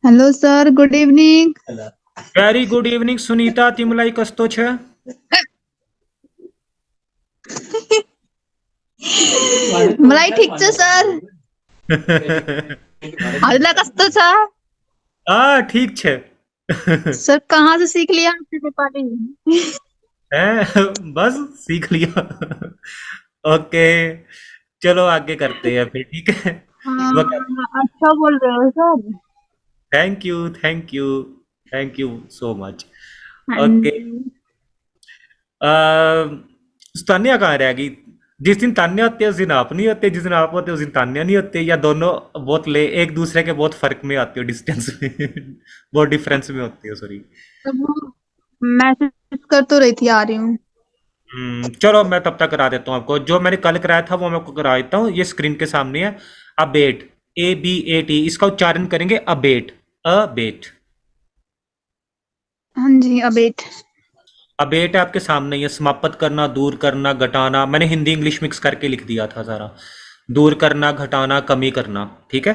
Hello sir, good evening. Very good evening Sunita तिमलाई कस्तो छ? मलाई ठिक छ सर। हजुरलाई कस्तो छ? ठीक छ। सर कहाँ से सीख लिया आपने नेपाली? बस सीख लिया। ओके, चलो आगे करते हैं फिर, ठीक है। हाँ, अच्छा बोल रहे हो sir. Thank you, thank you, thank you so much. हाँ ओके। जी। तान्या कहाँ रह गई? जिस दिन तान्या होते हैं उस दिन आप नहीं होते, जिस दिन आप होते हैं उस दिन तान्या नहीं होते, या दोनों बहुत ले एक दूसरे के बहुत फर्क में आते हो, डिस्टेंस में। बहुत डिफरेंस में होते हो, सॉरी। तब वो मैसेज कर तो रही थी, आ रही हूँ। चलो मैं तब तक करा देता हूँ आपको, जो मैंने कल कराया था वो मैं आपको करा देता हूँ। ये स्क्रीन के सामने है। अबेट, ABAT, इसका उच्चारण करेंगे अबेट। अबेट। हाँ जी, अबेट। अबेट आपके सामने ही है। समाप्त करना, दूर करना, घटाना। मैंने हिंदी इंग्लिश मिक्स करके लिख दिया था सारा। दूर करना, घटाना, कमी करना। ठीक है।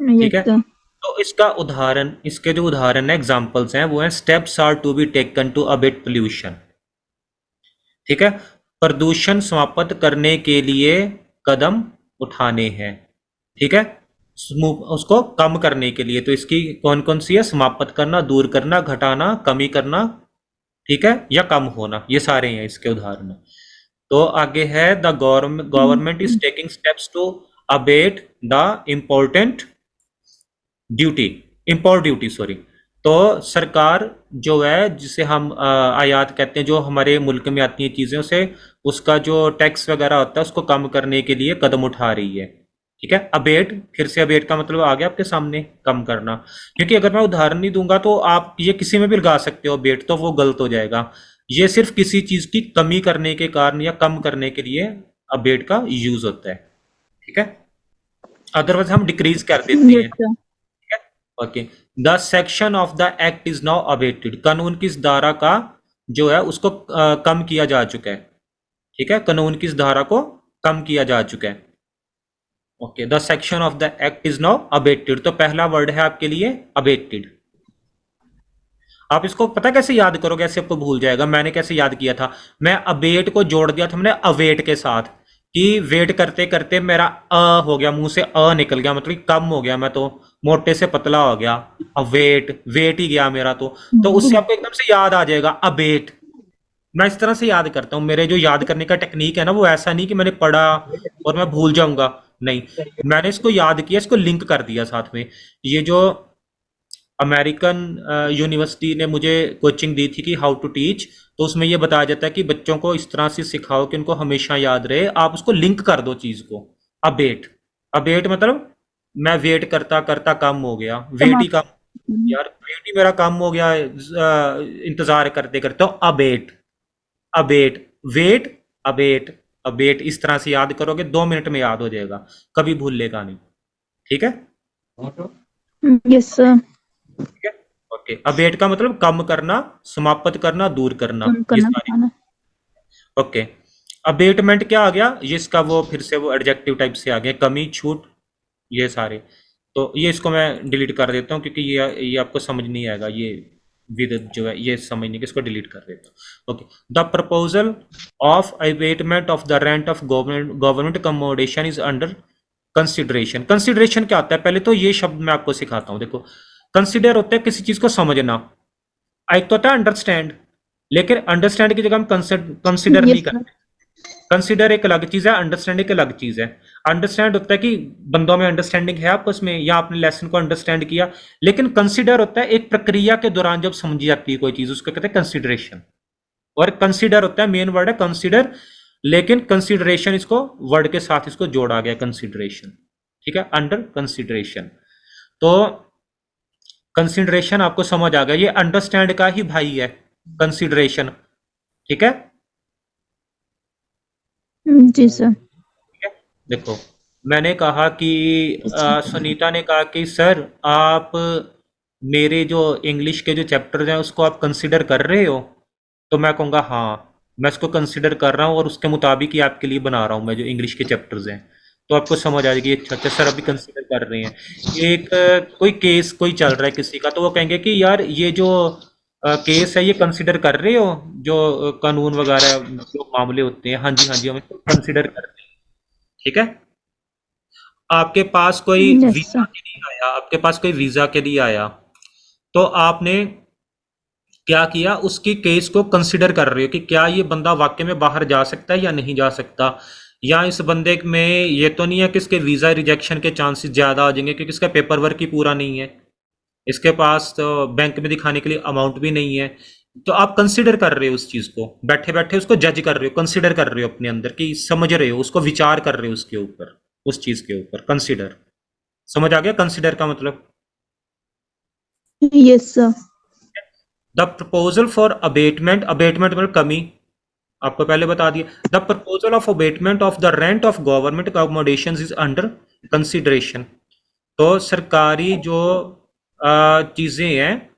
ठीक है। यस। तो इसका उदाहरण, इसके जो उदाहरण है, एग्जाम्पल्स हैं, वो हैं steps are to be taken to abate pollution. ठीक है। प्रदूषण समाप्त करने के लिए कदम उठाने हैं। ठीक है। उसको कम करने के लिए तो इसकी कौन कौन सी है? समाप्त करना, दूर करना, घटाना, कमी करना। ठीक है, या कम होना, ये सारे हैं इसके उदाहरण। तो आगे है the government is taking steps to abate the important duty, import duty, sorry. तो सरकार जो है, जिसे हम आयात कहते हैं, जो हमारे मुल्क में आती हैं चीज़ें, उसे उसका जो टैक्स वगैरह होता है उसको कम करने के लिए कदम उठा रही है। ठीक है। अबेट, फिर से अबेट का मतलब आ गया आपके सामने, कम करना। क्योंकि अगर मैं उदाहरण नहीं दूंगा तो आप ये किसी में भी लगा सकते हो अबेट, तो वो गलत हो जाएगा। ये सिर्फ किसी चीज़ की कमी करने के कारण या कम करने के लिए अबेट का यूज होता है। ठीक है। अदरवाइज हम डिक्रीज कर देते यस हैं। Sir. Okay. The section of the act is now abetted, कानून की इस धारा का जो है उसको कम किया जा चुका है। ठीक है, कानून की इस धारा को कम किया जा चुका है। Okay, the section of the act is now abetted, तो पहला वर्ड है आपके लिए अबेटेड। आप इसको पता कैसे याद करोगे? ऐसे आपको भूल जाएगा। मैंने कैसे याद किया था? मैं अबेट को जोड़ दिया था मैंने अवेट के साथ, कि वेट करते करते मेरा हो गया, मुंह से निकल गया, मतलब कि कम हो गया, मैं तो मोटे से पतला हो गया। अवेट, वेट ही गया मेरा तो उससे आपको एकदम से याद आ जाएगा अबेट। मैं इस तरह से याद करता हूँ। मेरे जो याद करने का टेक्निक है ना, वो ऐसा नहीं कि मैंने पढ़ा और मैं भूल जाऊंगा। नहीं, मैंने इसको याद किया, इसको लिंक कर दिया साथ में। ये जो अमेरिकन यूनिवर्सिटी ने मुझे कोचिंग दी थी कि हाउ टू टीच, तो उसमें ये बताया जाता है कि बच्चों को इस तरह से सिखाओ कि उनको हमेशा याद रहे। आप उसको लिंक कर दो चीज को। अबेट, अबेट मतलब मैं वेट करता करता कम हो गया, वेट ही समाप्त। कम, यार वेट ही मेरा कम हो गया इंतजार करते करते। तो abate, abate, wait, abate, abate, इस तरह से याद करोगे, 2 मिनट में याद हो जाएगा, कभी भूलेगा नहीं। ठीक है। Yes sir. ठीक है। ओके, अबेट का मतलब कम करना, समाप्त करना, दूर करना, कम ये करना, सारी। घटाना। ओके। अबेटमेंट क्या आ गया? ये इसका वो फिर से वो एडजेक्टिव टाइप से आ गया, कमी, छूट, ये सारे। तो ये इसको मैं डिलीट कर देता हूँ, क्योंकि ये आपको समझ नहीं आएगा, ये विद जो है ये समझने के, इसको डिलीट कर देता हूँ। Okay. The proposal of abatement of the rent of government government accommodation is under consideration. Consideration क्या होता है? पहले तो ये शब्द मैं आपको सिखाता हूँ। देखो, कंसिडर होता है किसी चीज को समझना, एक तो होता है अंडरस्टैंड, लेकिन अंडरस्टैंड की जगह हम कंसिडर नहीं यस सर। करते। कंसिडर एक अलग चीज है, अंडरस्टैंड एक अलग चीज है। अंडरस्टैंड होता है कि बंदों में अंडरस्टैंडिंग है आपस में, या आपने लेसन को अंडरस्टैंड किया। लेकिन कंसिडर होता है एक प्रक्रिया के दौरान जब समझी जाती है कोई चीज, उसको कहते हैं कंसिडरेशन। और कंसिडर होता है, मेन वर्ड है कंसिडर, लेकिन कंसिडरेशन इसको वर्ड के साथ इसको जोड़ा गया, कंसिडरेशन। ठीक है, अंडर कंसिडरेशन। तो कंसिडरेशन आपको समझ आ गया, ये अंडरस्टैंड का ही भाई है, कंसिडरेशन। ठीक है। जी सर। ठीक है। देखो, मैंने कहा कि अच्छा। सुनीता ने कहा कि सर आप मेरे जो इंग्लिश के जो चैप्टर्स हैं उसको आप कंसिडर कर रहे हो। तो मैं कहूँगा हाँ, मैं इसको कंसिडर कर रहा हूँ और उसके मुताबिक ही आपके लिए बना रहा हूँ मैं जो इंग्लिश के चैप्टर्स हैं। तो आपको समझ आ जाएगी। अच्छा अच्छा सर अभी कंसिडर कर रहे हैं। एक कोई केस कोई चल रहा है किसी का, तो वो कहेंगे कि यार ये जो केस है ये कंसिडर कर रहे हो, जो कानून वगैरह जो मामले होते हैं, हाँ जी हाँ जी हम इसको कंसिडर कर रहे हैं। ठीक है। आपके पास कोई यस वीजा सर। के लिए आया, आपके पास कोई वीजा के लिए आया, तो आपने क्या किया, उसकी केस को कंसिडर कर रहे हो कि क्या ये बंदा वाकई में बाहर जा सकता है या नहीं जा सकता, या इस बंदे में ये तो नहीं है कि इसके वीजा रिजेक्शन के चांसेस ज्यादा आ जाएंगे क्योंकि इसका पेपर वर्क ही पूरा नहीं है, इसके पास तो बैंक में दिखाने के लिए अमाउंट भी नहीं है। तो आप कंसिडर कर रहे हो उस चीज को, बैठे बैठे उसको जज कर रहे हो, कंसिडर कर रहे हो अपने अंदर कि समझ रहे हो उसको, विचार कर रहे हो उसके ऊपर, उस चीज के ऊपर कंसिडर। समझ आ गया कंसिडर का मतलब? Yes sir. The proposal for abatement, abatement मतलब कमी, आपको पहले बता दिया। The proposal of abatement of the rent of government accommodation is under consideration. तो सरकारी जो चीजें हैं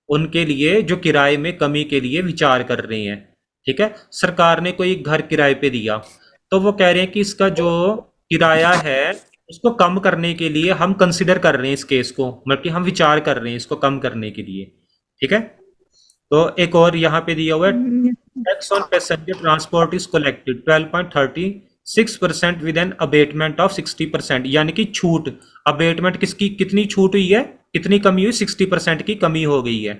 उनके लिए जो किराए में कमी के लिए विचार कर रहे हैं। ठीक है, सरकार ने कोई घर किराए पे दिया, तो वो कह रहे हैं कि इसका जो किराया है उसको कम करने के लिए हम कंसिडर कर रहे हैं इस केस को, मतलब कि हम विचार कर रहे हैं इसको कम करने के लिए। ठीक है। तो एक और यहाँ पे दिया हुआ है, tax on passenger transport is collected 12.36% with an abatement of 60%, यानी कि छूट, अबेटमेंट किसकी, कितनी छूट हुई है, कितनी कमी हुई, 60% की कमी हो गई है।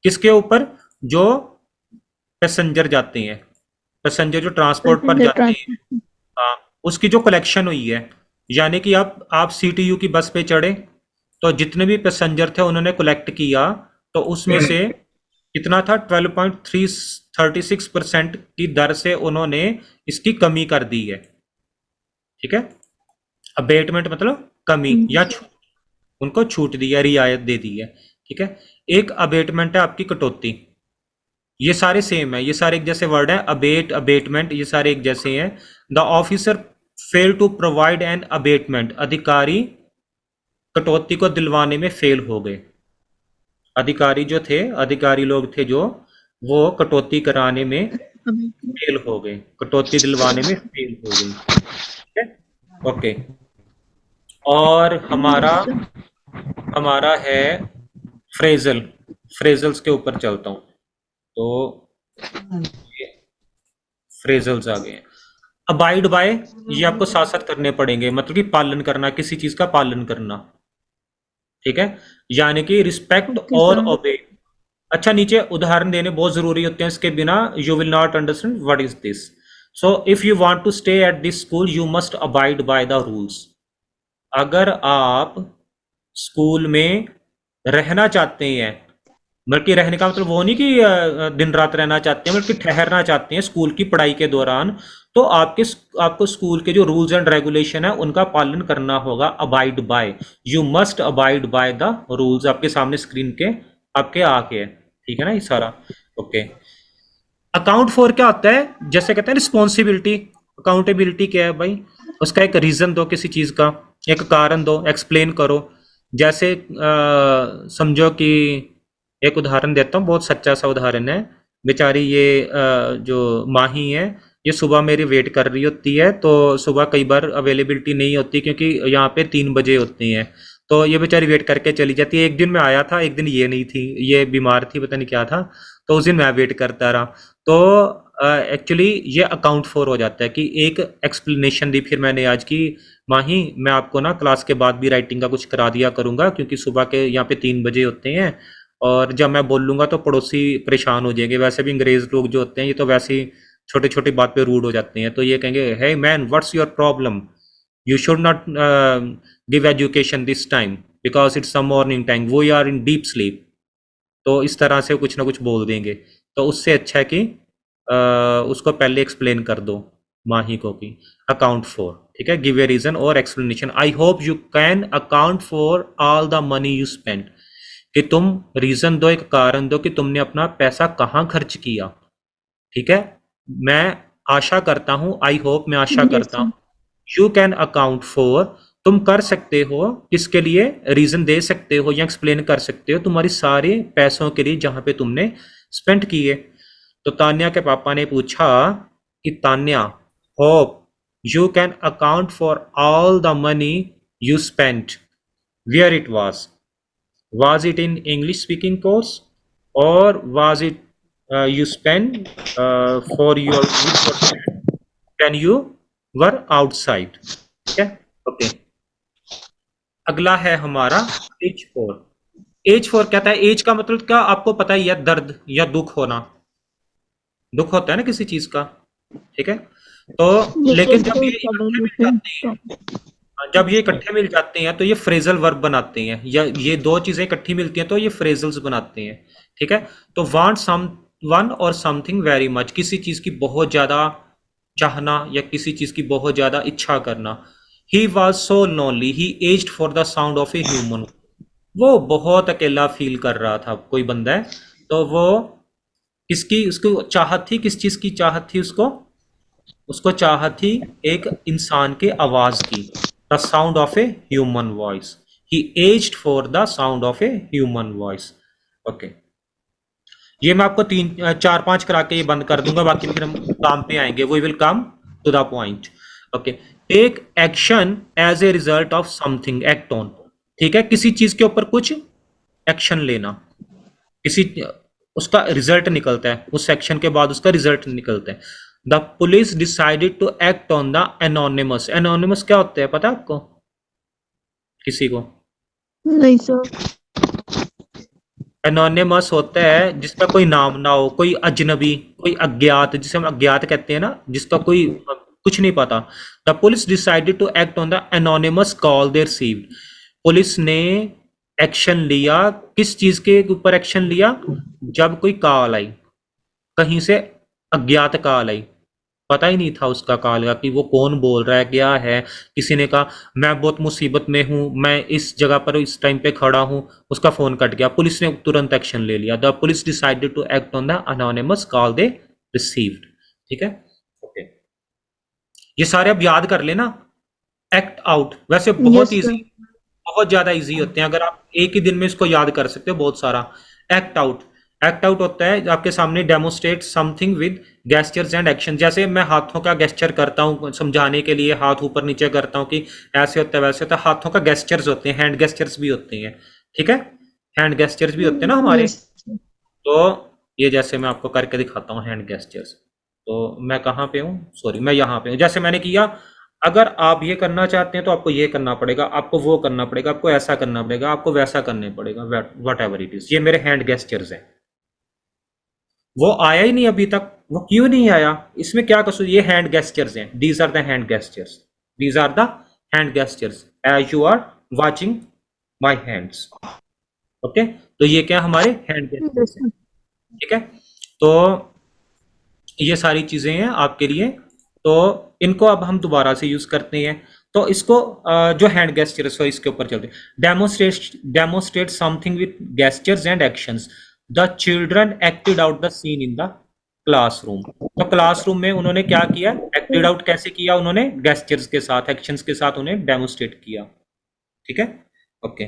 किसके ऊपर? जो पैसेंजर जाते हैं, पैसेंजर जो ट्रांसपोर्ट पर पैसेंजर जाते हैं, ट्रांसपोर्ट। हाँ, उसकी जो कलेक्शन हुई है, यानी कि आप सीटीयू की बस पे चढ़े, तो जितने भी पैसेंजर थे उन्होंने कलेक्ट किया, तो उसमें से कितना था, 12.36% की दर से उन्होंने इसकी कमी कर दी है। ठीक है, अबेटमेंट मतलब कमी या छूट, उनको छूट दी है, रियायत दे दी है। ठीक है। एक अबेटमेंट है आपकी कटौती, ये सारे सेम है, ये सारे एक जैसे वर्ड है, अबेट अबेटमेंट ये सारे एक जैसे हैं। The officer fail to provide an abatement, अधिकारी कटौती को दिलवाने में फेल हो गए। अधिकारी जो थे, अधिकारी लोग थे जो, वो कटौती कराने में फेल हो गए, कटौती दिलवाने में फेल हो गई। ठीक है। ओके। और हमारा यस सर। हमारा है फ्रेजल, फ्रेजल्स के ऊपर चलता हूँ। तो फ्रेजल्स आ गए हैं। अबाइड बाय, ये आपको साथ साथ करने पड़ेंगे, मतलब कि पालन करना, किसी चीज का पालन करना। ठीक है, यानी कि रिस्पेक्ट ओके और सर। ओबे। अच्छा, नीचे उदाहरण देने बहुत जरूरी होते हैं, इसके बिना you will not understand what is this. So if you want to stay at this school you must abide by the rules. अगर आप स्कूल में रहना चाहते हैं, बल्कि रहने का मतलब वो नहीं कि दिन रात रहना चाहते हैं, बल्कि ठहरना चाहते हैं स्कूल की पढ़ाई के दौरान, तो आपको स्कूल के जो रूल्स एंड रेगुलेशन है उनका पालन करना होगा, abide by. You must abide by the rules, आपके सामने स्क्रीन के आपके आके है। ठीक है ना ये सारा? ओके। अकाउंट फॉर क्या होता है, जैसे कहते हैं रिस्पॉन्सिबिलिटी, अकाउंटेबिलिटी क्या है भाई, उसका एक रीजन दो, किसी चीज का एक कारण दो, एक्सप्लेन करो। जैसे समझो कि, एक उदाहरण देता हूँ, बहुत सच्चा सा उदाहरण है। बेचारी ये जो माही है, ये सुबह मेरी वेट कर रही होती है, तो सुबह कई बार अवेलेबिलिटी नहीं होती क्योंकि यहाँ पे 3 बजे होती हैं, तो ये बेचारी वेट करके चली जाती है। एक दिन मैं आया था, एक दिन ये नहीं थी, ये बीमार थी, पता नहीं क्या था, तो उस दिन मैं वेट करता रहा। तो एक्चुअली ये अकाउंट फॉर हो जाता है कि एक एक्सप्लेनेशन दी फिर मैंने आज की, माही मैं आपको ना क्लास के बाद भी राइटिंग का कुछ करा दिया करूंगा क्योंकि सुबह के यहाँ पे 3 बजे होते हैं, और जब मैं बोलूंगा तो पड़ोसी परेशान हो जाएंगे, वैसे भी अंग्रेज लोग जो होते हैं ये तो वैसे ही छोटी छोटी बात पे रूड हो जाते हैं, तो ये कहेंगे hey man what's your problem, you should not give education this time because it's some morning time, we are in deep sleep. तो इस तरह से कुछ ना कुछ बोल देंगे, तो उससे अच्छा है कि उसको पहले एक्सप्लेन कर दो माही को कि अकाउंट फॉर। ठीक है, गिव ए रीजन और explanation, I hope you can account for all the money you spend, कि तुम रीजन दो, एक कारण दो कि तुमने अपना पैसा कहाँ खर्च किया। ठीक है, मैं आशा करता हूं, आई होप मैं आशा यस करता हूं, sir. You can account for, तुम कर सकते हो, किसके लिए, रीजन दे सकते हो या एक्सप्लेन कर सकते हो तुम्हारी सारे पैसों के लिए जहां पे तुमने स्पेंड किए। तो तान्या के पापा ने पूछा कि Tanya, hope You can account for all the money you spent, where it was. Was it in English speaking course, or was it you spent for your with your friend when you were outside? ठीक है, okay. अगला है हमारा as four. As four कहता है, as का मतलब क्या आपको पता ही है, दर्द या दुख होना। दुख होता है ना किसी चीज का, ठीक है। तो लेकिन जब ये इकट्ठे मिल जाते हैं, जब ये इकट्ठे मिल जाते हैं तो ये फ्रेजल वर्ब बनाते हैं, या ये दो चीजें इकट्ठी मिलती हैं तो ये फ्रेजल्स बनाते हैं, ठीक है। तो वांट सम वन और समथिंग वेरी मच, किसी चीज की बहुत ज्यादा चाहना या किसी चीज की बहुत ज्यादा इच्छा करना। He was so lonely he aged for the sound of a human. वो बहुत अकेला फील कर रहा था, कोई बंदा है, तो वो किसकी उसको चाहत थी, किस चीज की चाहत थी उसको? उसको चाहत थी एक इंसान के आवाज की, the sound of a human voice. He aged for the sound of a human voice. Okay, ये मैं आपको तीन चार पांच करा के ये बंद कर दूंगा, बाकी फिर हम काम पे आएंगे। We will come to the point. Okay, take action as a result of something, act on, ठीक है, किसी चीज के ऊपर कुछ एक्शन लेना, किसी उसका रिजल्ट निकलता है, उस एक्शन के बाद उसका रिजल्ट निकलता है। The police decided to act on the anonymous. Anonymous क्या होता है पता है आपको, किसी को? नहीं सर। एनोनिमस होता है जिसका कोई नाम ना हो, कोई अजनबी, कोई अज्ञात, जिसे हम अज्ञात कहते हैं ना, जिसका कोई कुछ नहीं पता। The police decided to act on the anonymous call they received. पुलिस ने एक्शन लिया, किस चीज के ऊपर एक्शन लिया? जब कोई कॉल आई, कहीं से अज्ञात कॉल आई, पता ही नहीं था उसका कॉल का कि वो कौन बोल रहा है, क्या है। किसी ने कहा मैं बहुत मुसीबत में हूं, मैं इस जगह पर इस टाइम पे खड़ा हूं, उसका फोन कट गया, पुलिस ने तुरंत एक्शन ले लिया। The police decided to act on the anonymous call they received, ठीक है, ओके। ये सारे अब याद कर लेना। एक्ट आउट वैसे बहुत यस सर। इजी, बहुत ज्यादा इजी होते हैं, अगर आप एक ही दिन में इसको याद कर सकते हो बहुत सारा। एक्ट आउट, एक्ट आउट होता है आपके सामने, demonstrate something with gestures and action. जैसे मैं हाथों का गेस्चर करता हूँ समझाने के लिए, हाथ ऊपर नीचे करता हूँ कि ऐसे होता है वैसे होता है, हाथों का गेस्चर्स होते हैं, हैंड गेस्चर्स भी होते हैं, ठीक है, हैंड गेस्चर्स भी होते हैं ना हमारे। यस। तो ये जैसे मैं आपको करके दिखाता हूँ हैंड गेस्चर्स। तो मैं कहाँ पे हूँ, सॉरी मैं यहाँ पे हूँ, जैसे मैंने किया। अगर आप ये करना चाहते हैं तो आपको ये करना पड़ेगा, आपको वो करना पड़ेगा, आपको ऐसा करना पड़ेगा, आपको वैसा करना पड़ेगा, वट एवर इट इज। ये मेरे हैंड गेस्चर्स हैं। वो आया ही नहीं अभी तक, वो क्यों नहीं आया, इसमें क्या कसूर? ये हैंड गेस्चर्स हैं, these are the hand gestures, these are the hand gestures as you are watching my hands. Okay, तो ये क्या हमारे हैंड यस गेस्चर्स हैं, सर। ठीक है। तो ये सारी चीजें हैं आपके लिए। तो इनको अब हम दोबारा से यूज करते हैं। तो इसको जो हैंड गेस्चर्स है इसके ऊपर चलते हैं। Demonstrate something with gestures and actions. The children acted out the seen in the classroom. तो क्लासरूम में उन्होंने क्या किया, एक्टेड आउट कैसे किया? उन्होंने गेस्चर्स के साथ, एक्शंस के साथ उन्हें डेमोस्ट्रेट किया, ठीक है, ओके।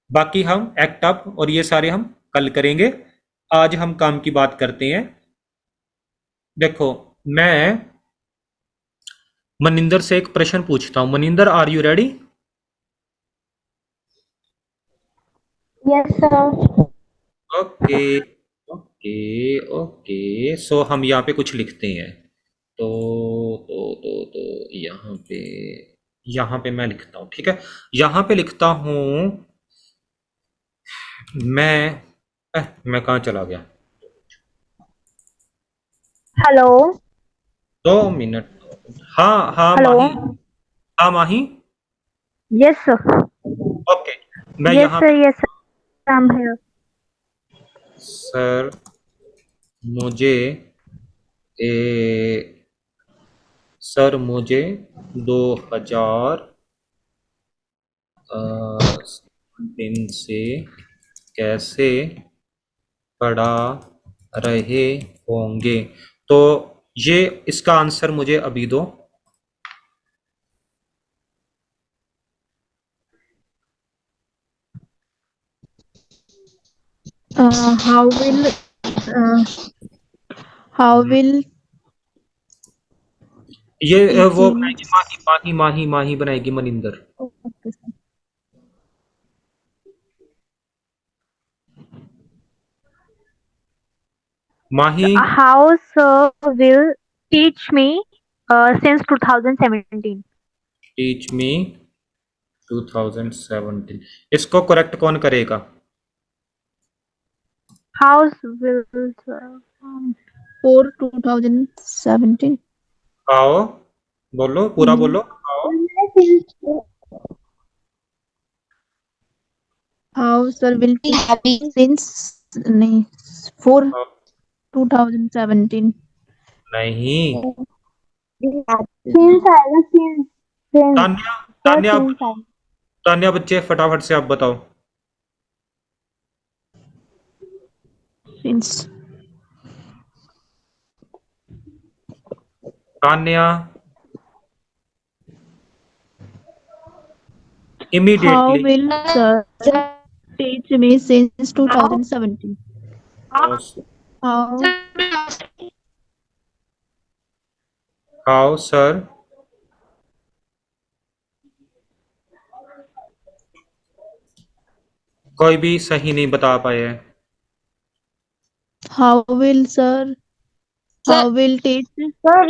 बाकी हम एक्ट अप और ये सारे हम कल करेंगे। आज हम काम की बात करते हैं। देखो, मैं मनिंदर से एक प्रश्न पूछता हूं। Maninder, are you ready? Yes, sir. Okay, okay, okay. So हम यहाँ पे कुछ लिखते हैं। तो यहाँ पे मैं लिखता हूँ, ठीक है। यहाँ पे लिखता हूँ मैं, मैं कहाँ चला गया? Hello. 2 मिनट। हाँ हाँ Hello. माही, हाँ माही, Yes, sir. ओके। मैं Yes, यहाँ sir. पे, Yes, sir. I'm here. Sir मुझे ए, सर मुझे 2000 दिन से कैसे पढ़ा रहे होंगे? तो ये इसका आंसर मुझे अभी दो। How will uh, how will ये वो teaching. बनाएगी माही माही माही माही बनाएगी Maninder. Okay, sir. Mahi How sir will teach me since 2017? Teach me 2017। इसको करेक्ट कौन करेगा? How will sir? For 2017. आओ बोलो, पूरा बोलो। आओ How sir will teach since नहीं for आओ। 2017. नहीं, Since आएगा since Tanya sir Tanya since आएगा। तान्या बच्चे फटाफट से आप बताओ। Since Tanya how immediately. will sir teach me since 2017? How how sir कोई भी सही नहीं बता पाए है। how will sir how will teach Sir,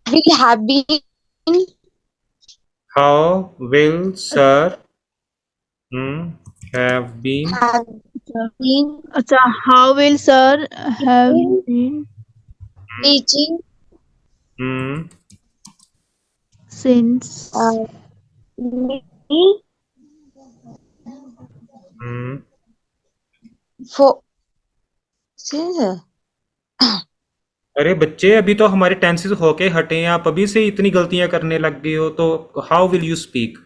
will have been how will sir have been have been अच्छा how will sir have been teaching since me hmm for since अरे बच्चे, अभी तो हमारे टेंसेस होके हटे हैं, आप अभी से इतनी गलतियां करने लग गए हो, तो हाउ विल यू स्पीक?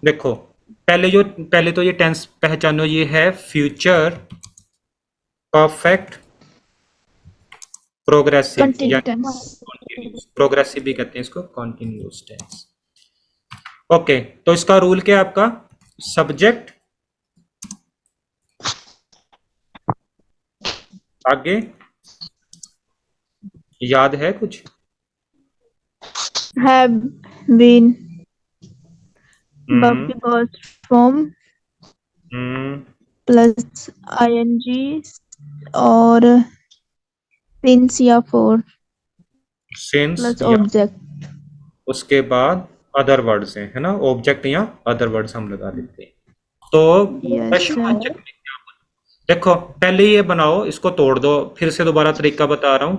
देखो, पहले तो ये टेंस पहचानो, ये है फ्यूचर परफेक्ट प्रोग्रेसिव या continuous tense. प्रोग्रेसिव भी कहते हैं इसको, कॉन्टिन्यूस टेंस। ओके, तो इसका रूल क्या है आपका? सब्जेक्ट आगे याद है कुछ? have been verb हम्म के first form हम्म plus ing और since या for सिंस plus या object. उसके बाद अदर वर्ड्स हैं, है ना, ऑब्जेक्ट या अदर वर्ड्स हम लगा देते हैं। तो Yes प्रश्न sir. वाचक में क्या बोलते? देखो, पहले ये बनाओ, इसको तोड़ दो, फिर से दोबारा तरीका बता रहा हूं।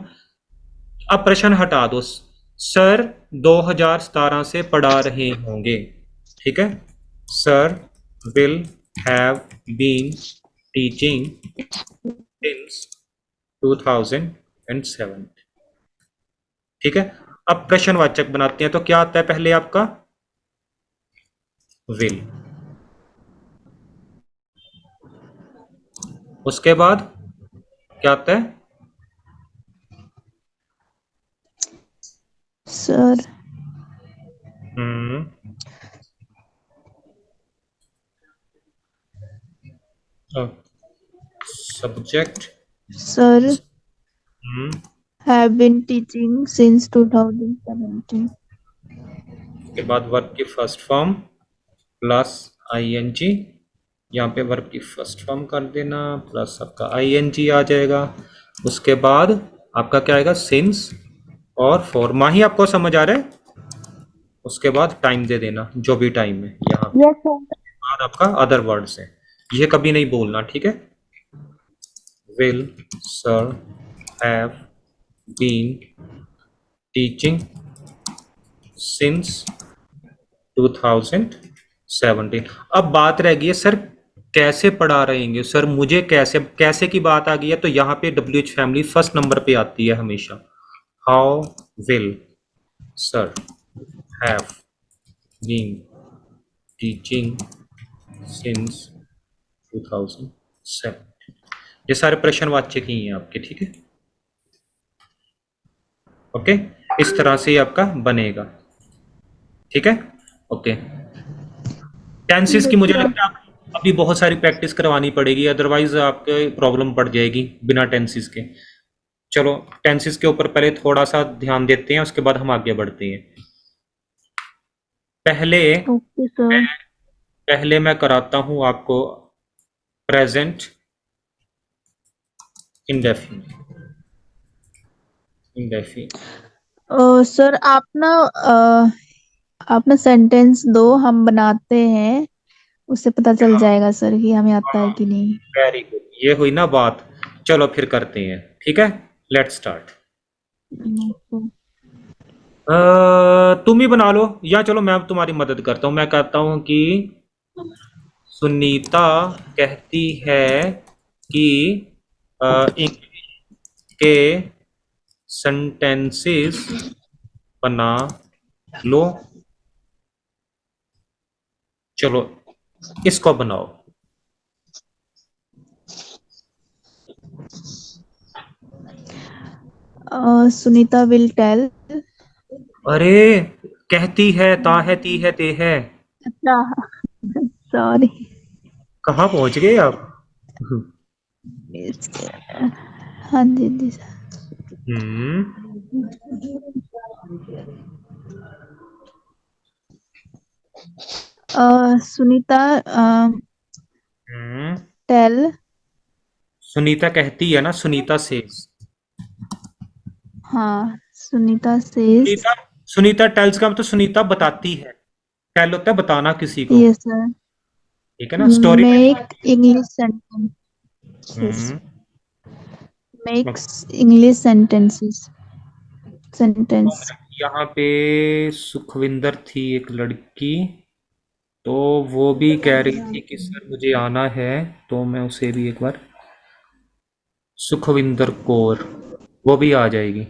अब प्रश्न हटा दो। सर 2017 से पढ़ा रहे होंगे, ठीक है। Sir will have been teaching since 2007, ठीक है। अब प्रश्नवाचक बनाते हैं, तो क्या आता है पहले आपका? विल, उसके बाद क्या आता है? Sir subject sir have been teaching since 2017. के बाद वर्ब की फर्स्ट फॉर्म प्लस आईएनजी, यहाँ पे वर्ब की फर्स्ट फॉर्म कर देना प्लस आपका आईएनजी आ जाएगा। उसके बाद आपका क्या आएगा? सिंस और फॉर। माही आपको समझ आ रहा है? उसके बाद टाइम दे देना, जो भी टाइम है यहाँ पे। Yes sir. बाद आपका अदर वर्ड्स है, ये कभी नहीं बोलना, ठीक है। Will sir have been teaching since 2017। अब बात रह गई है सर कैसे पढ़ा रहेंगे, सर मुझे कैसे कैसे की बात आ गई है, तो यहाँ पे WH फैमिली फर्स्ट नंबर पे आती है हमेशा। How will sir have been teaching since 2007। ये सारे प्रश्नवाचक ही हैं आपके, ठीक है। ओके, इस तरह से ये आपका बनेगा, ठीक है। ओके, टेंसेस की मुझे लगता है अभी बहुत सारी प्रैक्टिस करवानी पड़ेगी, अदरवाइज आपके प्रॉब्लम पड़ जाएगी बिना टेंसेस के। चलो टेंसेस के ऊपर पहले थोड़ा सा ध्यान देते हैं, उसके बाद हम आगे बढ़ते हैं। पहले ओके सर। पहले मैं कराता हूं आपको प्रेजेंट इंडेफिनिट। सर आप ना सेंटेंस दो, हम बनाते हैं, उससे पता चल जाएगा सर कि हमें आता है कि नहीं। वेरी गुड, ये हुई ना बात। चलो फिर करते हैं, ठीक है, लेट्स स्टार्ट। तुम ही बना लो, या चलो मैं तुम्हारी मदद करता हूं। मैं कहता हूं कि सुनीता कहती है कि इंग्लिश के सेंटेंसेस बना लो। चलो इसको बनाओ। Sunita will tell. अरे कहती है, ता है, ती है, ते है। अच्छा, सॉरी। कहाँ पहुंच गए आप? हाँ जी जी सर। हम्म। सुनीता हम्म। टेल। सुनीता कहती है ना, सुनीता सेज। हाँ, सुनीता सेज। सुनीता सुनीता टेल्स का मतलब सुनीता बताती है। टेल होता है बताना किसी को, यस सर। ठीक है ना, story telling. Make English sentences. Hmm. Makes English sentences. Sentence. यहाँ पे सुखविंदर थी एक लड़की, तो वो भी कह रही थी कि सर मुझे आना है, तो मैं उसे भी एक बार, सुखविंदर कौर, वो भी आ जाएगी।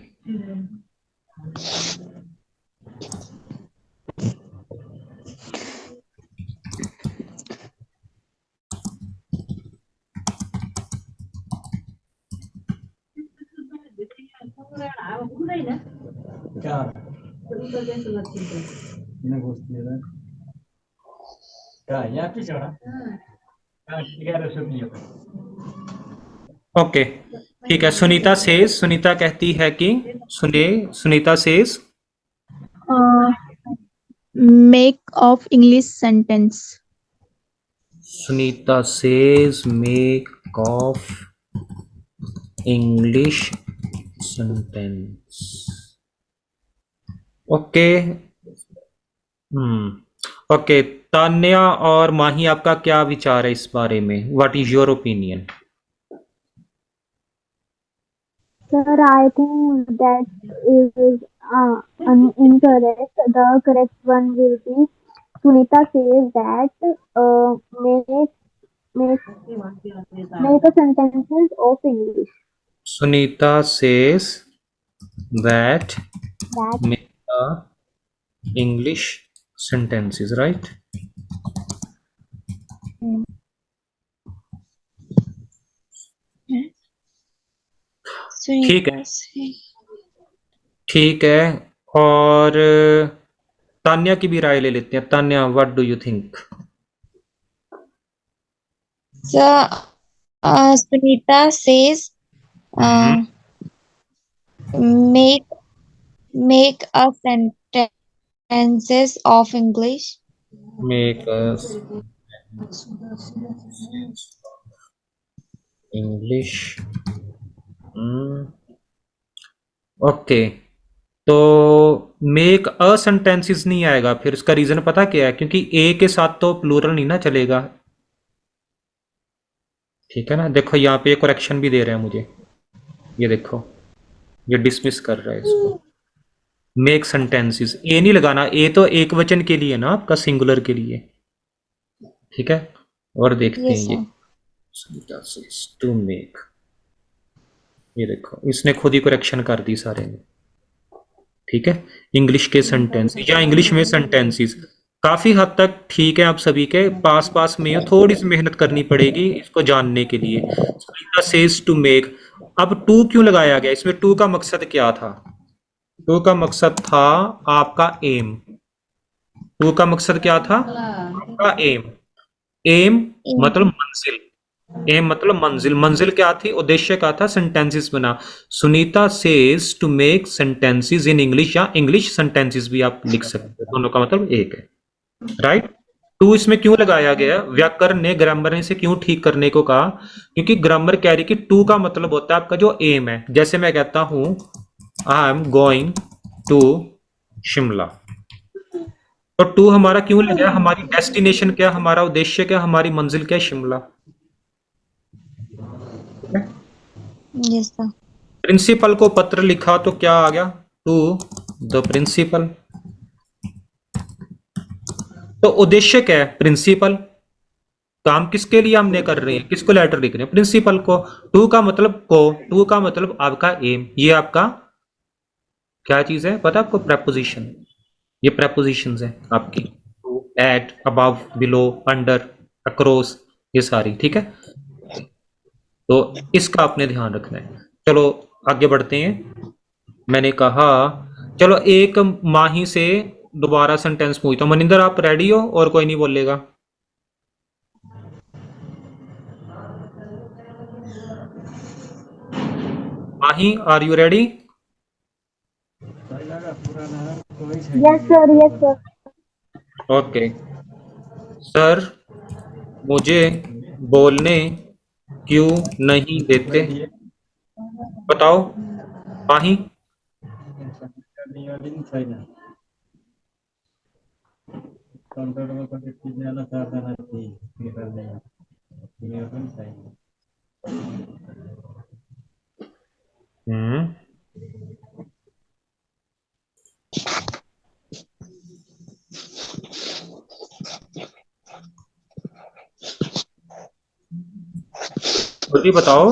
ओके, ठीक है। सुनीता कहती है कि, Sunita says make of English sentence. Sunita says make of English sentence. Okay. Okay, Tanya और माही, आपका क्या विचार है इस बारे में? What is your opinion? Sir, I think that is incorrect. The correct one will be Sunita says that make make a sentences of English. Sunita says that That make English sentences, right? ठीक है, सुनीता से ठीक है। और तान्या की भी राय ले लेते हैं। Tanya, what do you think? Sunita says make make a sentences of English. Make English. Okay, तो मेक अ सेंटेंसेस नहीं आएगा, फिर उसका रीजन पता क्या है? क्योंकि ए के साथ तो प्लूरल नहीं ना चलेगा, ठीक है ना। देखो यहाँ पे करेक्शन भी दे रहे हैं मुझे, ये देखो, ये डिसमिस कर रहा है इसको। मेक सेंटेंसेस, ए नहीं लगाना, ए तो एक वचन के लिए ना, आपका सिंगुलर के लिए, ठीक है। और देखते हैं Yes, ये टू मेक, ये देखो इसने खुद ही करेक्शन कर दी सारे में, ठीक है। इंग्लिश के सेंटेंस या इंग्लिश में सेंटेंसेस काफी हद तक ठीक है, आप सभी के पास पास में हो, थोड़ी सी मेहनत करनी पड़ेगी इसको जानने के लिए। सुनीता सेज टू मेक, अब टू क्यों लगाया गया इसमें? टू का मकसद क्या था? टू का मकसद था आपका एम। टू का मकसद क्या था? आपका एम। एम मतलब मंजिल, एम मतलब मंजिल, मंजिल क्या थी, उद्देश्य क्या था, सेंटेंसेस बना। Sunita says to make sentences in English, या इंग्लिश सेंटेंसेस भी आप लिख सकते हो, दोनों का मतलब एक है, राइट। टू इसमें क्यों लगाया गया, व्याकरण ने, ग्रामर ने इसे क्यों ठीक करने को कहा, क्योंकि ग्रामर कह रही कि टू का मतलब होता है आपका जो एम है। जैसे मैं कहता हूं I am going to Shimla, तो टू हमारा क्यों लगा, हमारी डेस्टिनेशन क्या, हमारा उद्देश्य क्या, हमारी मंजिल क्या है, शिमला। Yes, sir. प्रिंसिपल को पत्र लिखा तो क्या आ गया, टू द प्रिंसिपल। तो उद्देश्य क्या है, प्रिंसिपल। काम किसके लिए हमने कर रहे हैं, किसको लेटर लिख रहे हैं, प्रिंसिपल को। टू का मतलब को, टू का मतलब आपका एम, ये आपका क्या चीज है पता है आपको, प्रेपोजिशन। ये प्रेपोजिशंस है आपकी, at, above, below, under, across, ये सारी, ठीक है। तो इसका आपने ध्यान रखना है। चलो आगे बढ़ते हैं। मैंने कहा चलो एक माही से दोबारा सेंटेंस पूछता हूं। मनिंदर आप रेडी हो, और कोई नहीं बोलेगा। Mahi are you ready? Yes, sir. Yes, sir. Okay. Sir मुझे बोलने क्यों नहीं देते, बताओ माही। हम्म, जल्दी बताओ।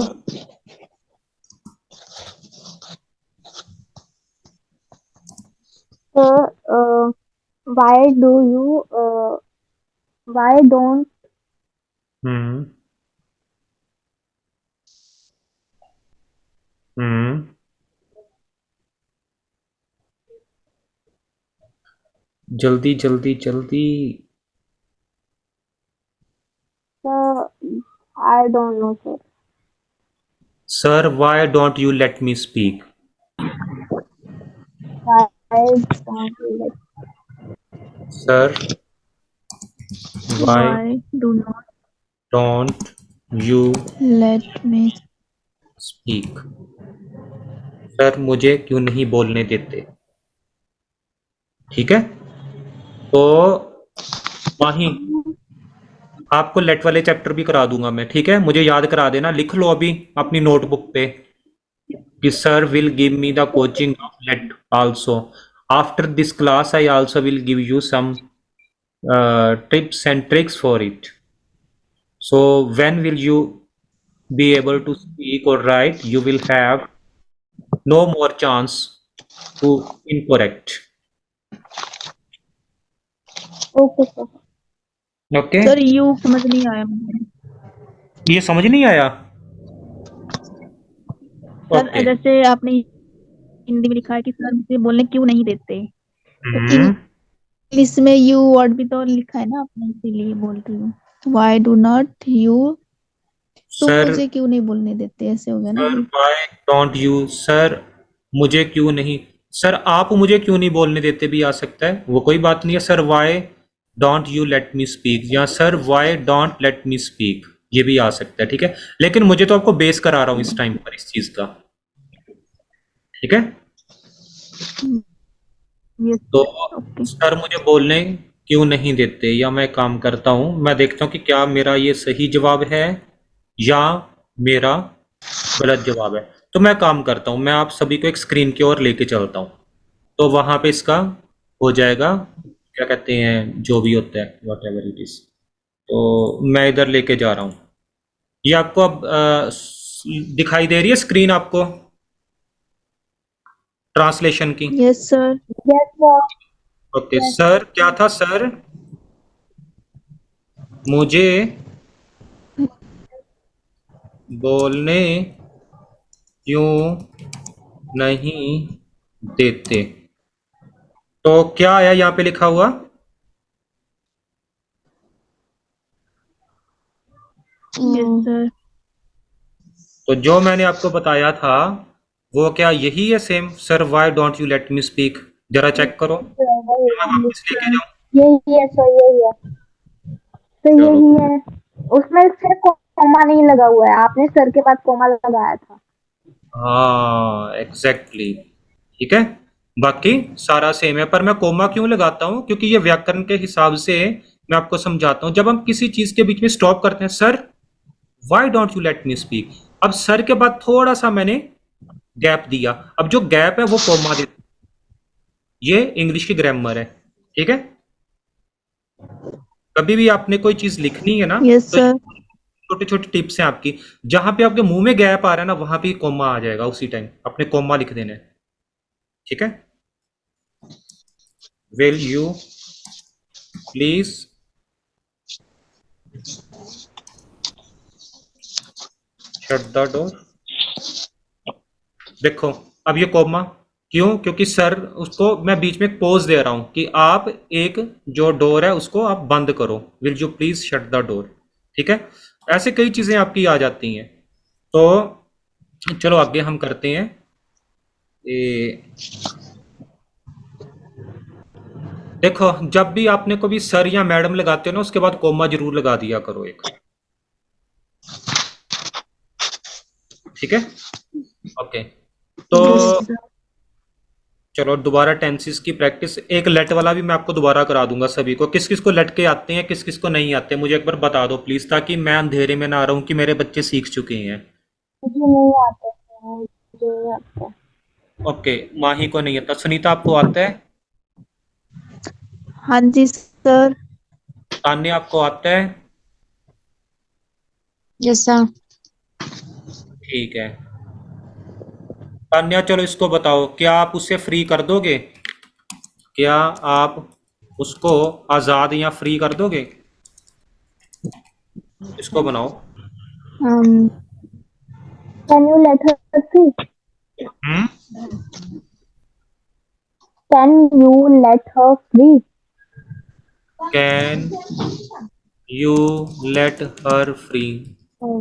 Sir, why do you? Why don't हम्म, हम्म, जल्दी जल्दी जल्दी। sir? I don't know, sir. Sir why don't you let me speak. Why don't you let? Sir why Why do not don't you let me? Speak. Sir मुझे क्यों नहीं बोलने देते, ठीक है। तो माही आपको लेट वाले चैप्टर भी करा दूंगा मैं, ठीक है। मुझे याद करा देना, लिख लो अभी अपनी नोटबुक पे कि sir will give me the coaching of late also. After this class I also will give you some tips and tricks for it. So when will you be able to speak or write, you will have no more chance to incorrect. Okay, sir. Okay, sir you समझ नहीं आया मुझे। ये समझ नहीं आया। Sir okay. जैसे आपने हिंदी में लिखा है कि सर मुझे बोलने क्यों नहीं देते, तो हम्म, इंग्लिश में यू वर्ड भी तो लिखा है ना आपने, इसीलिए बोल रही हूँ। वाई डू नॉट यू, तुम सर मुझे क्यों नहीं बोलने देते, ऐसे हो गया ना सर ये। व्हाई डोंट यू, सर मुझे क्यों नहीं, सर आप मुझे क्यों नहीं बोलने देते भी आ सकता है, वो कोई बात नहीं है। Sir why don't you let me speak, या sir why don't let me speak, ये भी आ सकता है, ठीक है। लेकिन मुझे तो आपको बेस करा रहा हूं इस टाइम पर इस चीज का, ठीक है। ये तो ओके। सर मुझे बोलने क्यों नहीं देते, या मैं काम करता हूं, मैं देखता हूं कि क्या मेरा ये सही जवाब है या मेरा गलत जवाब है। तो मैं काम करता हूं, मैं आप सभी को एक स्क्रीन की ओर लेके चलता हूं, तो वहां पे इसका हो जाएगा, क्या कहते हैं जो भी होता है, वट एवर इट इज। तो मैं इधर लेके जा रहा हूं। ये आपको अब दिखाई दे रही है स्क्रीन आपको, ट्रांसलेशन की। Yes sir. Yes, sir. Okay Yes. Sir, क्या था सर, मुझे बोलने क्यों नहीं देते, तो क्या आया यहाँ पे लिखा हुआ, Yes, sir. तो जो मैंने आपको बताया था वो क्या यही है same? Sir why don't you let me speak, जरा चेक करो, मैं वापस लेके जाऊं। यही है सर, यही है तो चलो यही है। उसमें सिर्फ कोमा नहीं लगा हुआ है, आपने सर के बाद कोमा लगाया था। हाँ एग्जैक्टली, ठीक है। बाकी सारा सेम है, पर मैं कोमा क्यों लगाता हूँ? क्योंकि ये व्याकरण के हिसाब से मैं आपको समझाता हूँ। जब हम किसी चीज के बीच में स्टॉप करते हैं, sir why don't you let me speak, अब सर के बाद थोड़ा सा मैंने गैप दिया, अब जो गैप है वो कोमा दे, ये इंग्लिश की ग्रामर है, ठीक है। कभी भी आपने कोई चीज लिखनी है ना, Yes, तो sir. छोटे छोटे टिप्स हैं आपकी। जहां पे आपके मुंह में गैप आ रहा है ना, वहां पे कोमा आ जाएगा, उसी टाइम अपने कोमा लिख देना है, ठीक है। Will you please shut the door. देखो अब ये कोमा क्यों? क्योंकि सर, उसको मैं बीच में पोज दे रहा हूं कि आप एक जो डोर है उसको आप बंद करो, will you please shut the door, ठीक है। ऐसे कई चीजें आपकी आ जाती हैं। तो चलो आगे हम करते हैं। देखो जब भी आपने कभी सर या मैडम लगाते हो ना, उसके बाद कोमा जरूर लगा दिया करो एक, ठीक है। ओके, तो Yes, sir. चलो दोबारा टेंसेस की प्रैक्टिस, एक लेट वाला भी मैं आपको दोबारा करा दूंगा सभी को। किस किस को लेट के आते हैं, किस किस को नहीं आते, मुझे एक बार बता दो प्लीज, ताकि मैं अंधेरे में ना रहूं कि मेरे बच्चे सीख चुके हैं। मुझे नहीं आता है, मुझे नहीं आता है। ओके, माही को नहीं आता, सुनीता आपको आता है, हाँ जी सर. तान्या आपको आता है, Yes, sir. ठीक है। तान्या चलो इसको बताओ, क्या आप उसे फ्री कर दोगे? क्या आप उसको आजाद या फ्री कर दोगे? इसको बनाओ। Can you let her free? Hmm, Can you let her free? Can you let her free? और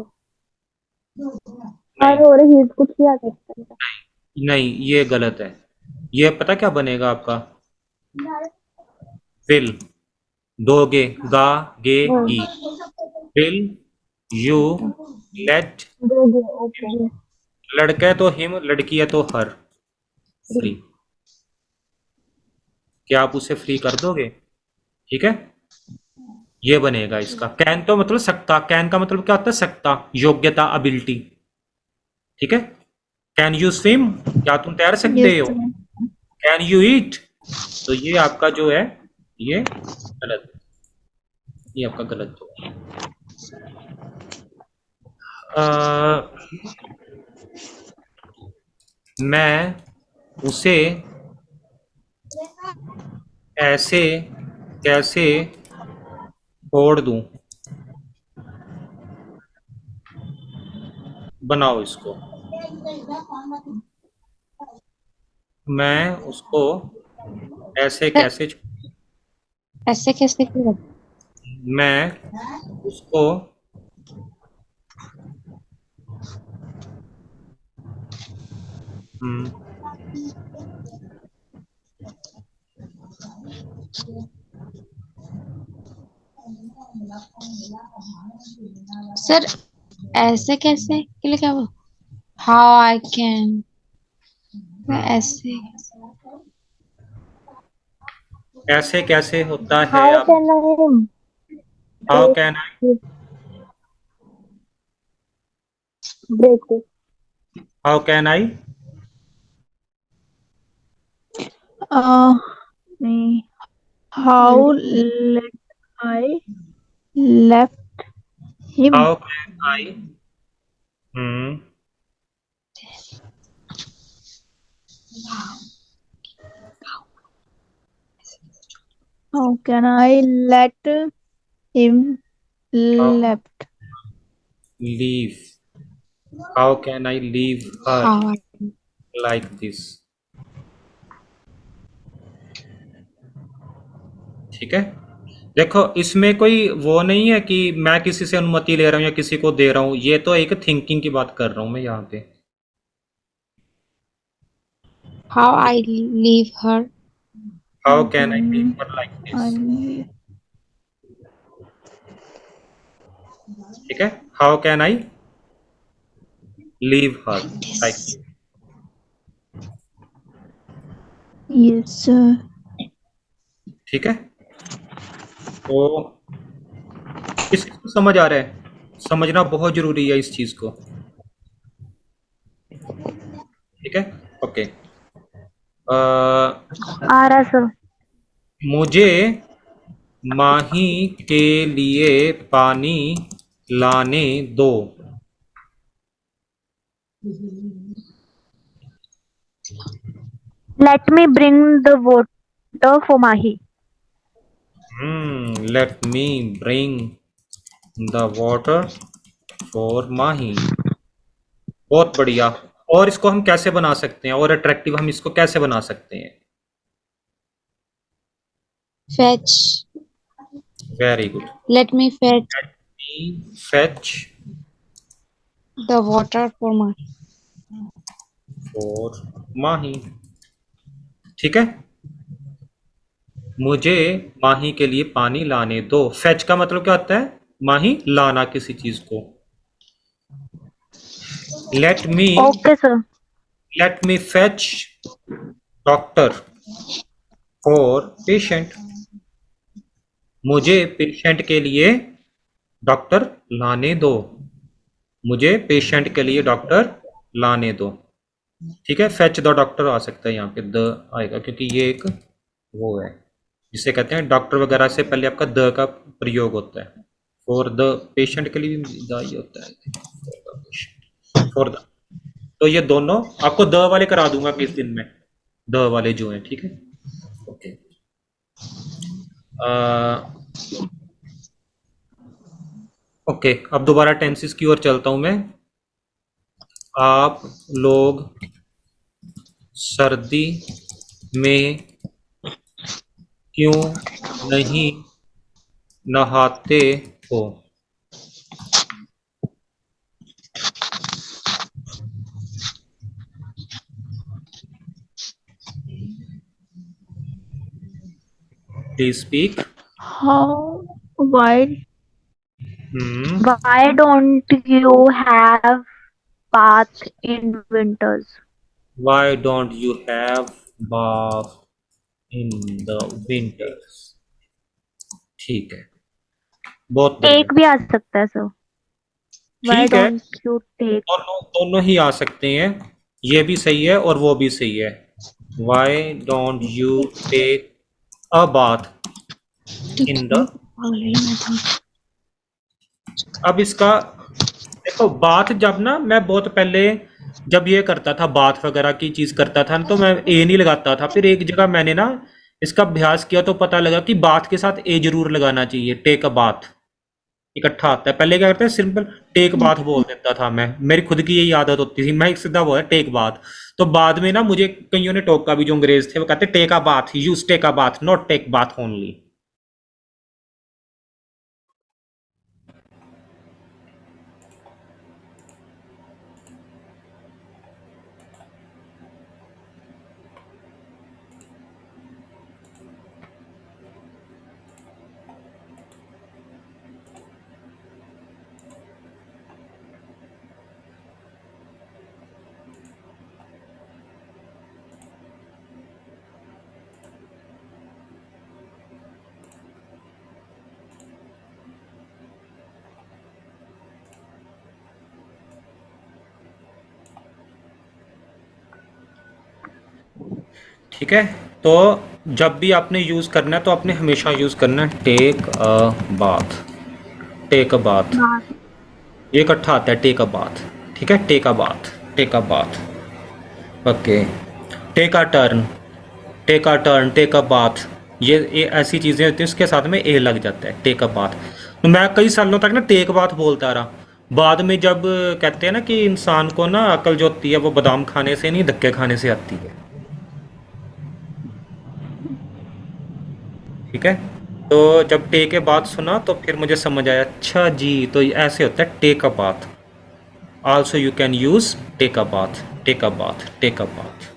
नहीं और ही कुछ भी आ सकता है। नहीं, ये गलत है। ये पता क्या बनेगा आपका? विल, दोगे, गा गे गी, विल यू लेट, दोगे, ओके। लड़का है तो हिम, लड़की है तो हर, फ्री। क्या आप उसे फ्री कर दोगे? ठीक है, ये बनेगा इसका। कैन तो मतलब सकता, कैन का मतलब क्या होता है? सकता, योग्यता, एबिलिटी, ठीक है। कैन यू स्विम, क्या तुम तैर Yes, सकते हो? sir. कैन यू ईट, तो ये आपका जो है ये गलत, ये आपका गलत होगा। मैं उसे ऐसे कैसे छोड़ दूं, बनाओ इसको। मैं उसको ऐसे सर कैसे ऐसे कैसे किया? मैं उसको हम्म, सर ऐसे कैसे के लिए क्या वो? हाउ आई कैन, ऐसे ऐसे कैसे होता है हाउ आप? Can I how can I, break this? How can I, नहीं. How let I left him? How can I, hmm, How can I let him how left? Leave, how can I leave her how I, like this, ठीक है। देखो इसमें कोई वो नहीं है कि मैं किसी से अनुमति ले रहा हूँ या किसी को दे रहा हूँ, ये तो एक थिंकिंग की बात कर रहा हूँ मैं यहाँ पे। How I leave her. How can I leave Mm, her like I this. leave. ठीक है, how can I leave her Like like. this. Yes, sir. ठीक है, तो इस चीज को समझ आ रहा है, समझना बहुत जरूरी है इस चीज को। ठीक है, ओके। आ रहा सर। मुझे माही के लिए पानी लाने दो। Let me bring the water for Mahi. Let me bring the water for Mahi. बहुत बढ़िया। और इसको हम कैसे बना सकते हैं, और अट्रैक्टिव हम इसको कैसे बना सकते हैं? Fetch. Very good. Let me fetch fetch the water for my. For Mahi. ठीक है, मुझे माही के लिए पानी लाने दो। फेच का मतलब क्या होता है? माही लाना किसी चीज को। Let me okay sir. Let me fetch doctor for patient. मुझे पेशेंट के लिए डॉक्टर लाने दो। मुझे पेशेंट के लिए डॉक्टर लाने दो। ठीक है, फेच द डॉक्टर आ सकता है, यहाँ पे द आएगा क्योंकि ये एक वो है जिसे कहते हैं डॉक्टर वगैरह से पहले आपका द का प्रयोग होता है। फॉर द पेशेंट के लिए भी द ही होता है। फॉर द, तो ये दोनों आपको द वाले करा दूंगा किस दिन में, द वाले जो हैं। ठीक है, ओके। ओके, अब दोबारा टेंसेस की ओर चलता हूं मैं। आप लोग सर्दी में क्यों नहीं नहाते हो? Please speak. How? Why? Why don't you have bath in winters? Why don't you have bath in the winters? ठीक है, बहुत बढ़िया। टेक भी आ सकता है सर। Why ठीक है, don't you take? दोनों दोनों ही आ सकते हैं, ये भी सही है और वो भी सही है। Why don't you take a bath in the। अब इसका देखो, बात जब ना मैं बहुत पहले जब ये करता था, बात वगैरह की चीज करता था तो मैं ए नहीं लगाता था। फिर एक जगह मैंने ना इसका अभ्यास किया तो पता लगा कि बात के साथ ए जरूर लगाना चाहिए। टेक अ बाथ इकट्ठा आता है। पहले क्या करते हैं, सिंपल टेक बाथ बोल देता था मैं, मेरी खुद की यही आदत होती थी, मैं एक सीधा वो है टेक बाथ। तो बाद में ना मुझे कईयों ने टोका भी, जो अंग्रेज थे वो कहते take a bath, use take a bath, not take bath only. ठीक है, तो जब भी आपने यूज करना है तो आपने हमेशा यूज करना है take a bath. Take a bath, bath. ये इकट्ठा आता है टेक अ बाथ। ठीक है, take a bath, take a bath. Okay, take a turn, take a turn, take a bath, ये ऐसी चीज़ें होती हैं, उसके साथ में ए लग जाता है, टेक अ बाथ। तो मैं कई सालों तक ना टेक बाथ बोलता रहा। बाद में जब कहते हैं ना कि इंसान को ना अकल जो होती है वो बादाम खाने से नहीं, धक्के खाने से आती है। ठीक है, तो जब टे के बाद सुना तो फिर मुझे समझ आया, अच्छा जी, तो ये ऐसे होता है take a bath. Also you can use take a bath, take a bath, take a bath,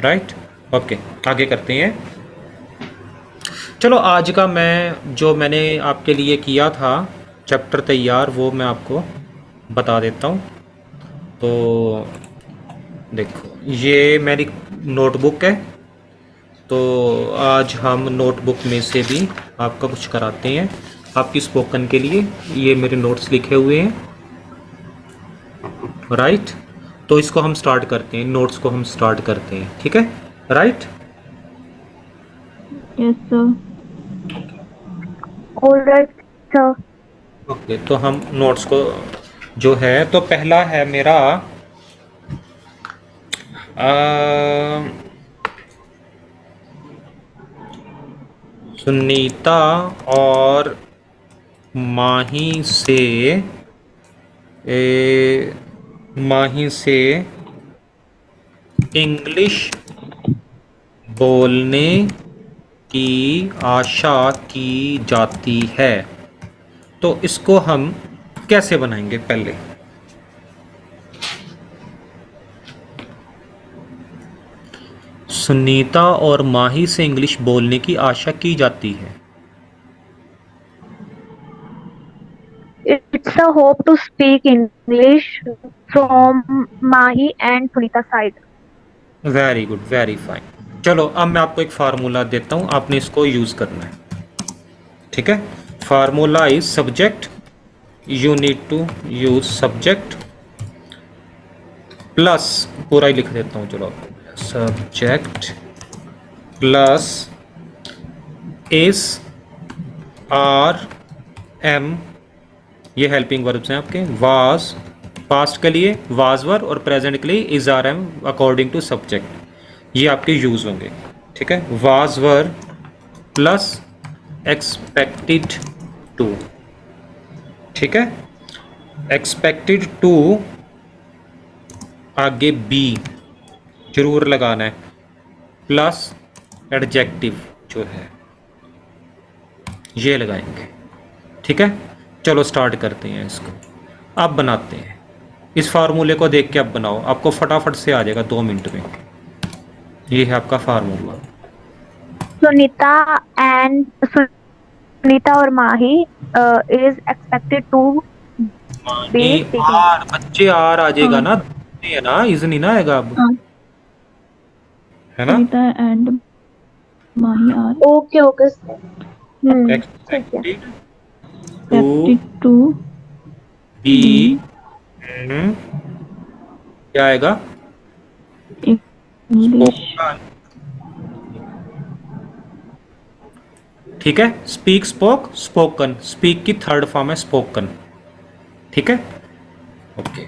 right. Okay, आगे करते हैं। चलो, आज का मैंने आपके लिए किया था चैप्टर तैयार, वो मैं आपको बता देता हूँ। तो देखो, ये मेरी नोटबुक है। तो आज हम नोटबुक में से भी आपका कुछ कराते हैं आपकी स्पोकन के लिए। ये मेरे नोट्स लिखे हुए हैं, राइट। तो इसको हम स्टार्ट करते हैं, नोट्स को हम स्टार्ट करते हैं, ठीक है, right. Yes sir. All right, sir. Okay, तो हम नोट्स को जो है, तो पहला है मेरा सुनीता और माही से इंग्लिश बोलने की आशा की जाती है। तो इसको हम कैसे बनाएंगे? पहले सुनीता और माही से इंग्लिश बोलने की आशा की जाती है। It's a hope to speak English from Mahi and Sunita side. Very good, very fine. चलो, अब मैं आपको एक फार्मूला देता हूँ, आपने इसको यूज करना है, ठीक है। Formula is subject, you need to use subject plus, पूरा ही लिख देता हूँ, चलो, subject plus is are am, ये हेल्पिंग वर्ब्स हैं आपके। वाज पास्ट के लिए वाज वर, और प्रेजेंट के लिए is are am according to subject, ये आपके यूज होंगे, ठीक है। Was were plus expected to, ठीक है। एक्सपेक्टेड टू आगे बी जरूर लगाना है, प्लस एडजेक्टिव जो है ये लगाएंगे, ठीक है। चलो स्टार्ट करते हैं इसको, अब बनाते हैं। इस फार्मूले को देख के अब बनाओ, आपको फटाफट से आ जाएगा 2 मिनट में। ये है आपका फार्मूला। Sunita और Mahi is expected to be speaking. Are, बच्चे आर आ जाएगा हाँ। ना, है ना, इज नहीं ना आएगा अब, हाँ, है ना। Sunita and Mahi are Okay, okay. ठीक है। Expected to expected to be, be क्या आएगा? इंग्लिश स्पोकन, ठीक है। स्पीक, स्पोक, स्पोकन, स्पीक की थर्ड फॉर्म है स्पोकन, ठीक है। ओके,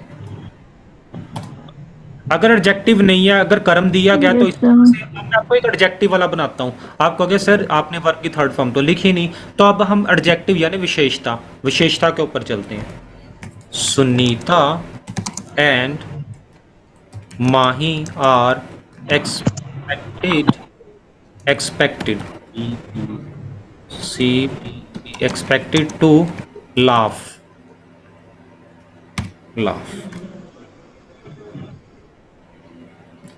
अगर एडजेक्टिव नहीं है, अगर कर्म दिया गया तो यस इस सर। से अब मैं आपको एक एडजेक्टिव वाला बनाता हूँ। आप कहोगे सर आपने वर्ब की थर्ड फॉर्म तो लिखी नहीं, तो अब हम एडजेक्टिव यानी विशेषता के ऊपर चलते हैं। Sunita and Mahi are expected see expected to laugh,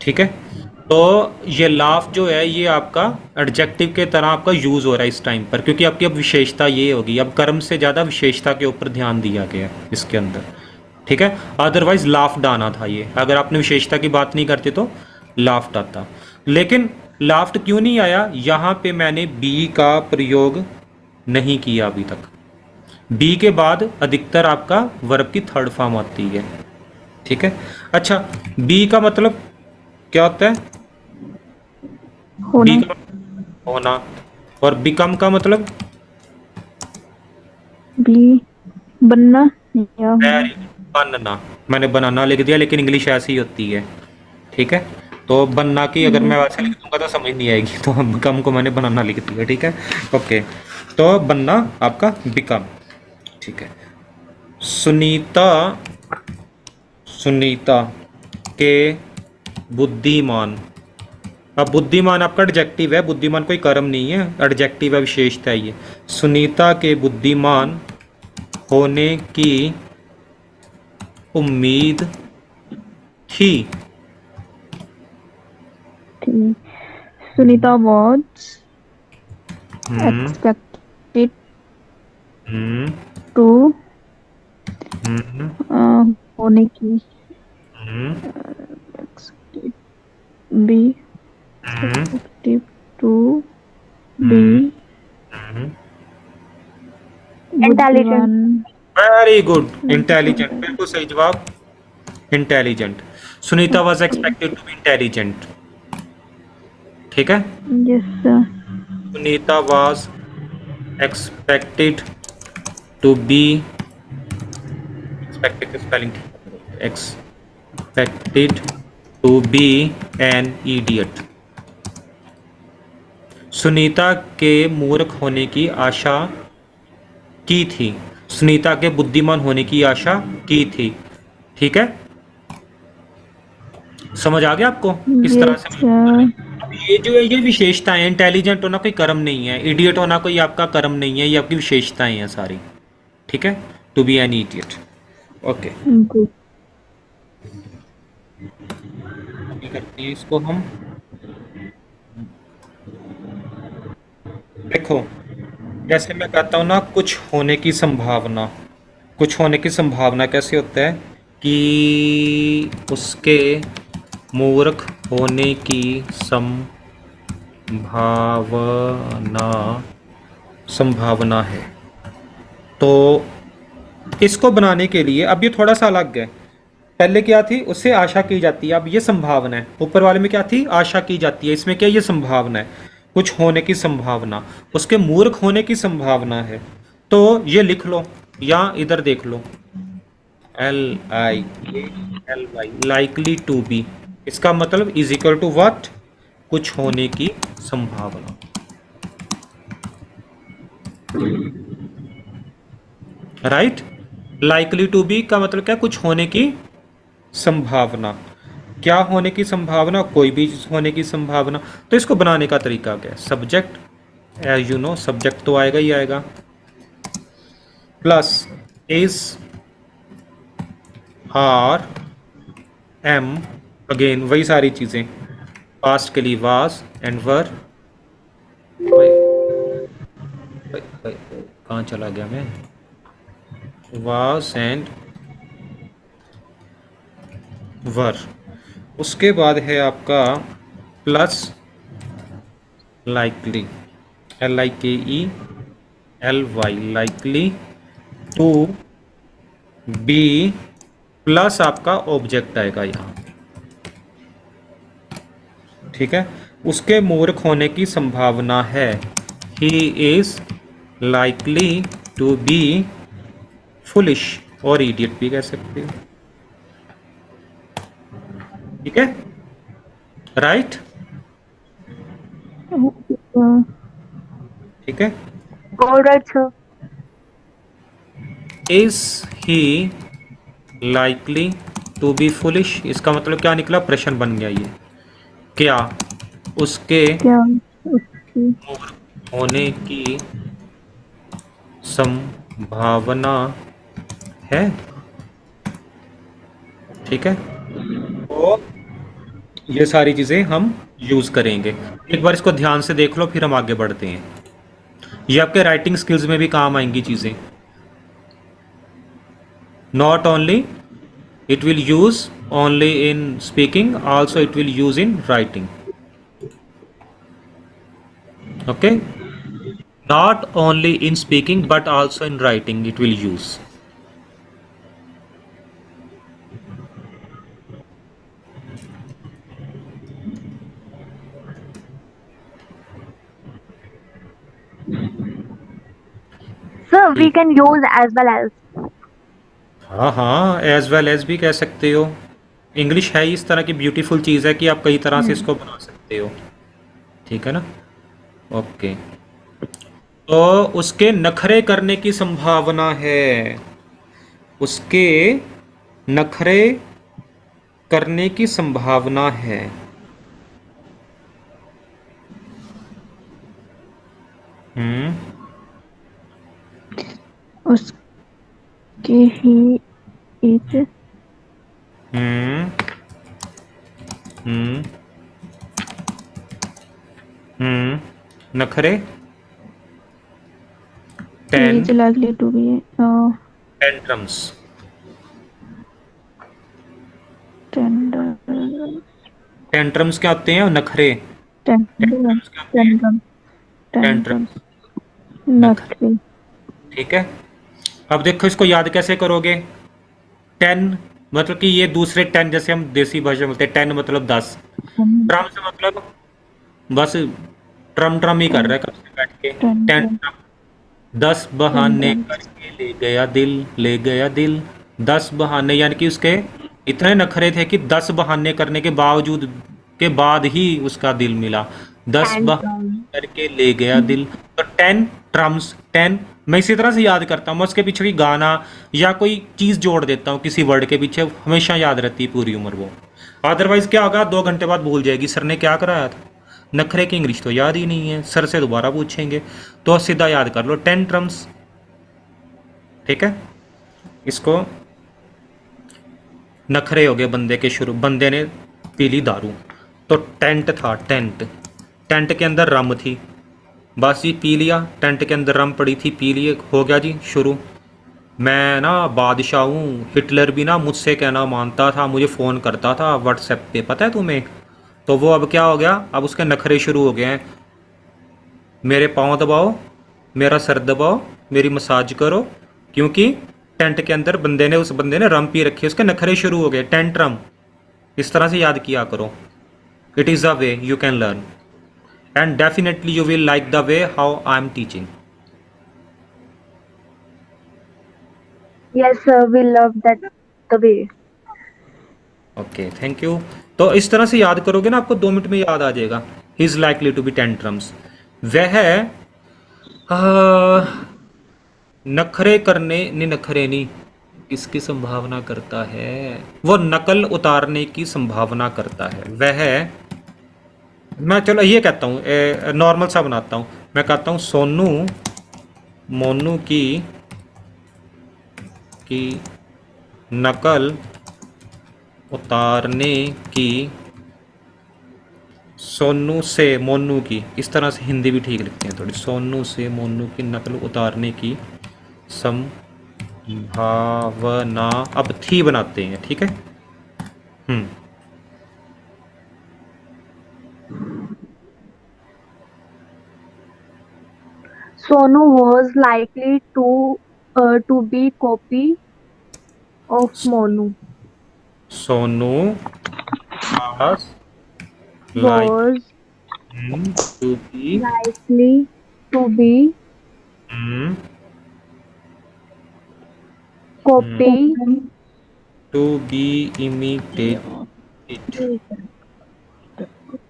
ठीक है। तो ये लाफ जो है, ये आपका एडजेक्टिव के तरह आपका यूज हो रहा है इस टाइम पर, क्योंकि आपकी अब विशेषता ये होगी, अब कर्म से ज्यादा विशेषता के ऊपर ध्यान दिया गया है इसके अंदर, ठीक है। अदरवाइज लाफ्ड आना था ये, अगर आपने विशेषता की बात नहीं करते तो लाफ्ड आता। लेकिन लाफ्ड क्यों नहीं आया? यहाँ पे मैंने बी का प्रयोग नहीं किया अभी तक। बी के बाद अधिकतर आपका वर्ब की थर्ड फॉर्म आती है, ठीक है। अच्छा, बी का मतलब क्या होता है? होना बी का होना, और बिकम का मतलब बी बनना या होना। बनना। मैंने बनाना लिख दिया, लेकिन इंग्लिश ऐसी ही होती है, ठीक है। तो बनना की अगर मैं वैसे लिख दूंगा तो समझ नहीं आएगी, तो बिकम को मैंने बनाना लिख दिया, ठीक है। ओके, तो बनना आपका बिकम, ठीक है। सुनीता के बुद्धिमान अब बुद्धिमान आपका एडजेक्टिव है, बुद्धिमान कोई कर्म नहीं है, एडजेक्टिव है, विशेषता है ये। सुनीता के बुद्धिमान होने की उम्मीद थी। Sunita was hmm expected hmm to हम्म होने की हम्म expected be hmm expected to be hmm. Intelligent. बुद्धिमान वेरी गुड, इंटेलिजेंट, बिल्कुल सही जवाब, intelligent. Sunita was okay expected to be intelligent. ठीक है, yes Sunita was expected to be, expected की स्पेलिंग ठीक, expected to be an idiot. Sunita के मूर्ख होने की आशा की थी। सुनीता के बुद्धिमान होने की आशा की थी। ठीक है, समझ आ गया आपको किस तरह से यस हम यूज करें। अब ये जो है ये विशेषताएं हैं, इंटेलिजेंट होना कोई कर्म नहीं है, इडियट होना कोई आपका कर्म नहीं है, ये आपकी विशेषताएं हैं सारी। ठीक है, to be an idiot. Okay, जी आगे करते हैं इसको हम। देखो, जैसे मैं कहता हूँ ना, कुछ होने की संभावना, कुछ होने की संभावना कैसे होता है कि उसके मूर्ख होने की संभावना, संभावना है। तो इसको बनाने के लिए अब ये थोड़ा सा अलग है। पहले क्या थी, उससे आशा की जाती है, अब ये संभावना है। ऊपर वाले में क्या थी, आशा की जाती है, इसमें क्या, ये संभावना है, कुछ होने की संभावना, उसके मूर्ख होने की संभावना है। तो ये लिख लो या इधर देख लो, LIKLY, लाइकली टू बी, इसका मतलब इज इक्वल टू व्हाट, कुछ होने की संभावना। राइट, लाइकली टू बी का मतलब क्या, कुछ होने की संभावना। क्या होने की संभावना, कोई भी चीज होने की संभावना। तो इसको बनाने का तरीका क्या है, subject, as you know subject तो आएगा ही आएगा, plus is are am, again वही सारी चीजें, पास्ट के लिए वाज एंड वर। कहाँ चला गया मैं, वाज एंड वर। उसके बाद है आपका plus likely, LIKELY, likely to be, plus आपका ऑब्जेक्ट आएगा यहाँ। ठीक है, उसके मूर्ख होने की संभावना है, he is likely to be foolish, और इडियट भी कह सकते हो। ठीक है, राइट, ठीक है। All right, sir. Is he likely to be foolish, इसका मतलब क्या निकला, प्रश्न बन गया ये, क्या उसके क्या उसकी मूर्ख होने की संभावना है। ठीक है, तो ये सारी चीजें हम यूज करेंगे। एक बार इसको ध्यान से देख लो, फिर हम आगे बढ़ते हैं। ये आपके राइटिंग स्किल्स में भी काम आएंगी चीजें। Not only it will use only in speaking, also it will use in writing. Okay, not only in speaking but also in writing it will use. Sir, we can use as well as. हाँ हाँ, as well as भी कह सकते हो। English है ही इस तरह की ब्यूटीफुल चीज़ है कि आप कई तरह से इसको बना सकते हो। ठीक है ना, ओके। तो उसके नखरे करने की संभावना है, उसके नखरे करने की संभावना है। हम्म उसके he is हम्म हम्म नखरे he is ten likely to be tantrums tender tantrums क्या होते हैं? नखरे। tender टेंट्रम्स क्या होते हैं? tender tender टेंट्रम्स नखरे। नखरे ठीक है। अब देखो इसको याद कैसे करोगे। 10 मतलब कि ये दूसरे 10, जैसे हम देसी भाषा में बोलते हैं 10 मतलब 10। ट्रम से मतलब बस ट्रम ट्रम ही कर रहा है कब से बैठ के। 10 tender ट्रम। 10 बहाने tender करके ले गया दिल, ले गया दिल। 10 बहाने यानी कि उसके इतने नखरे थे कि 10 बहाने करने के बावजूद के बाद ही उसका दिल मिला। 10 बहाने करके ले गया दिल। तो 10 ट्रम्स 10। मैं इसी तरह से याद करता हूँ, मैं उसके पीछे भी गाना या कोई चीज़ जोड़ देता हूँ किसी वर्ड के पीछे, हमेशा याद रहती है पूरी उम्र वो। अदरवाइज क्या होगा, 2 घंटे बाद भूल जाएगी सर ने क्या कराया था। नखरे की इंग्लिश तो याद ही नहीं है, सर से दोबारा पूछेंगे। तो सीधा याद कर लो 10 ट्रम्स। ठीक है। इसको नखरे हो गए बंदे के शुरू, बंदे ने पी ली दारू। तो टेंट था, टेंट। टेंट के अंदर रम थी, बस ये पी लिया। टेंट के अंदर रम पड़ी थी, पी लिए, हो गया जी शुरू। मैं ना बादशाह हूँ, हिटलर भी ना मुझसे कहना मानता था, मुझे फ़ोन करता था व्हाट्सएप पे, पता है तुम्हें। तो वो अब क्या हो गया, अब उसके नखरे शुरू हो गए हैं। मेरे पाँव दबाओ, मेरा सर दबाओ, मेरी मसाज करो, क्योंकि टेंट के अंदर उस बंदे ने रम पी रखी है, उसके नखरे शुरू हो गए, टेंट रम। इस तरह से याद किया करो। It is a way you can learn, and definitely you will like the way how I am teaching. Yes, sir, we love that the way. Okay, thank you. तो इस तरह से याद करोगे ना, आपको 2 मिनट में याद आ जाएगा। He is likely to be tantrums. वह नखरे करने नहीं, नखरे नहीं, किसकी संभावना करता है, वो नकल उतारने की संभावना करता है वह। मैं चलो ये कहता हूँ, नॉर्मल सा बनाता हूँ। मैं कहता हूँ सोनू मोनू की नकल उतारने की, सोनू से मोनू की, इस तरह से हिंदी भी ठीक लिखते हैं थोड़ी। सोनू से मोनू की नकल उतारने की संभावना, अब थी बनाते हैं, ठीक है। हम्म Sonu was likely to be copy of Monu. Sonu was like Was to be likely to be hmm, copy to be imitated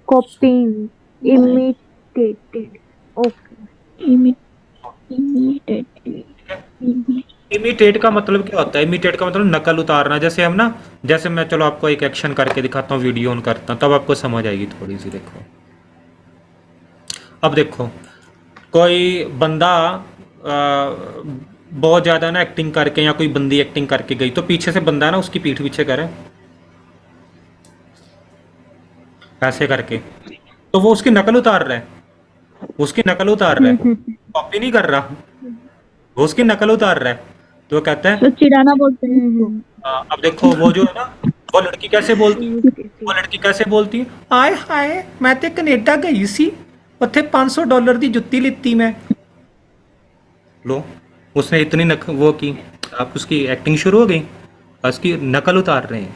copying imitated. Okay. immediately imitate का मतलब क्या होता है? इमिटेट का मतलब नकल उतारना। जैसे हम ना, जैसे मैं चलो आपको एक एक्शन करके दिखाता हूँ, वीडियो ऑन करता हूँ, तब आपको समझ आएगी थोड़ी सी। देखो, अब देखो, कोई बंदा बहुत ज़्यादा ना एक्टिंग करके, या कोई बंदी एक्टिंग करके गई, तो पीछे से बंदा ना उसकी पीठ पीछे करे ऐसे करके, तो वो उसकी नकल उतार रहा है, उसकी नकल उतार रहा है, कॉपी नहीं कर रहा, वो उसकी नकल उतार रहा है। तो वो कहता है तो चिढ़ाना बोलते हैं इसको। अब देखो वो जो है ना, वो लड़की कैसे बोलती है, वो लड़की कैसे बोलती है, आय हाय मैं तो कनेडा गई सी, उत्थे $500 की जुत्ती लिती मैं। लो, उसने इतनी वो की, आप उसकी एक्टिंग शुरू हो गई, उसकी नकल उतार रहे हैं।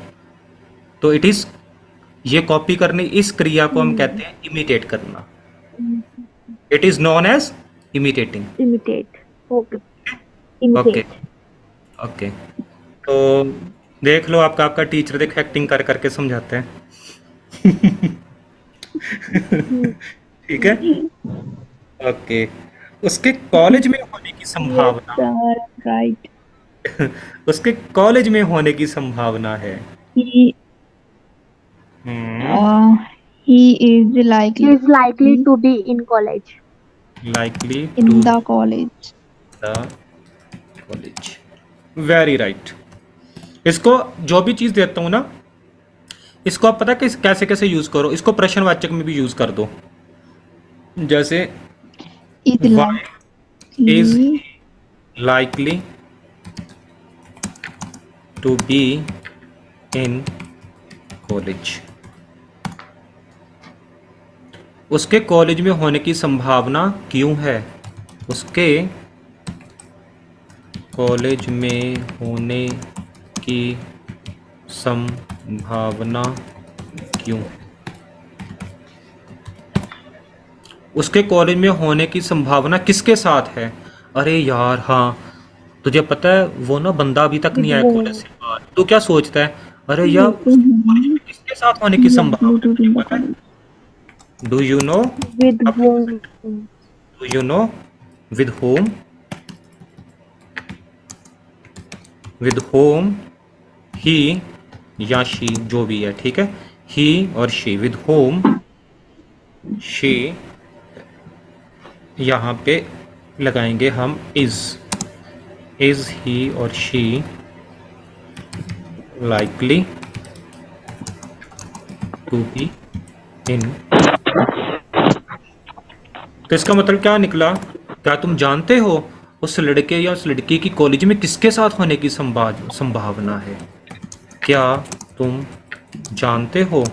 तो इट इज, ये कॉपी करने, इस क्रिया को हम कहते हैं इमिटेट करना। It is known as imitating. Imitate. Okay. Okay Imitate. Okay. तो देख लो, आपका टीचर देख एक्टिंग कर करके समझाते हैं। ठीक है। ओके। उसके कॉलेज में होने की Yes, संभावना, sir, right. उसके कॉलेज में होने की संभावना है। He hmm he is likely He is likely to be in college. likely in to the college. the college. Very right. इसको जो भी चीज देता हूं ना, इसको आप पता है कैसे कैसे यूज करो, इसको प्रश्नवाचक में भी यूज कर दो। जैसे Is Y is likely likely to be in college, उसके कॉलेज में होने की संभावना क्यों है, उसके कॉलेज में होने की संभावना क्यों, उसके कॉलेज में होने की संभावना किसके साथ है। अरे यार हाँ, तुझे पता है वो ना बंदा अभी तक नहीं आया with कॉलेज से बाहर, तू क्या सोचता है, अरे यार likely उसके कॉलेज में किसके साथ होने की संभावना है, to be तुझे in the पता है? college. Do you know, With whom? Do you know with whom, with whom he या शी जो भी है, ठीक है, ही और शी, विद होम शी, यहाँ पे लगाएंगे हम इज ही और she likely to be in. तो इसका मतलब क्या निकला, क्या तुम जानते हो उस लड़के या उस लड़की की कॉलेज में किसके साथ होने की संभावना है, क्या तुम जानते हो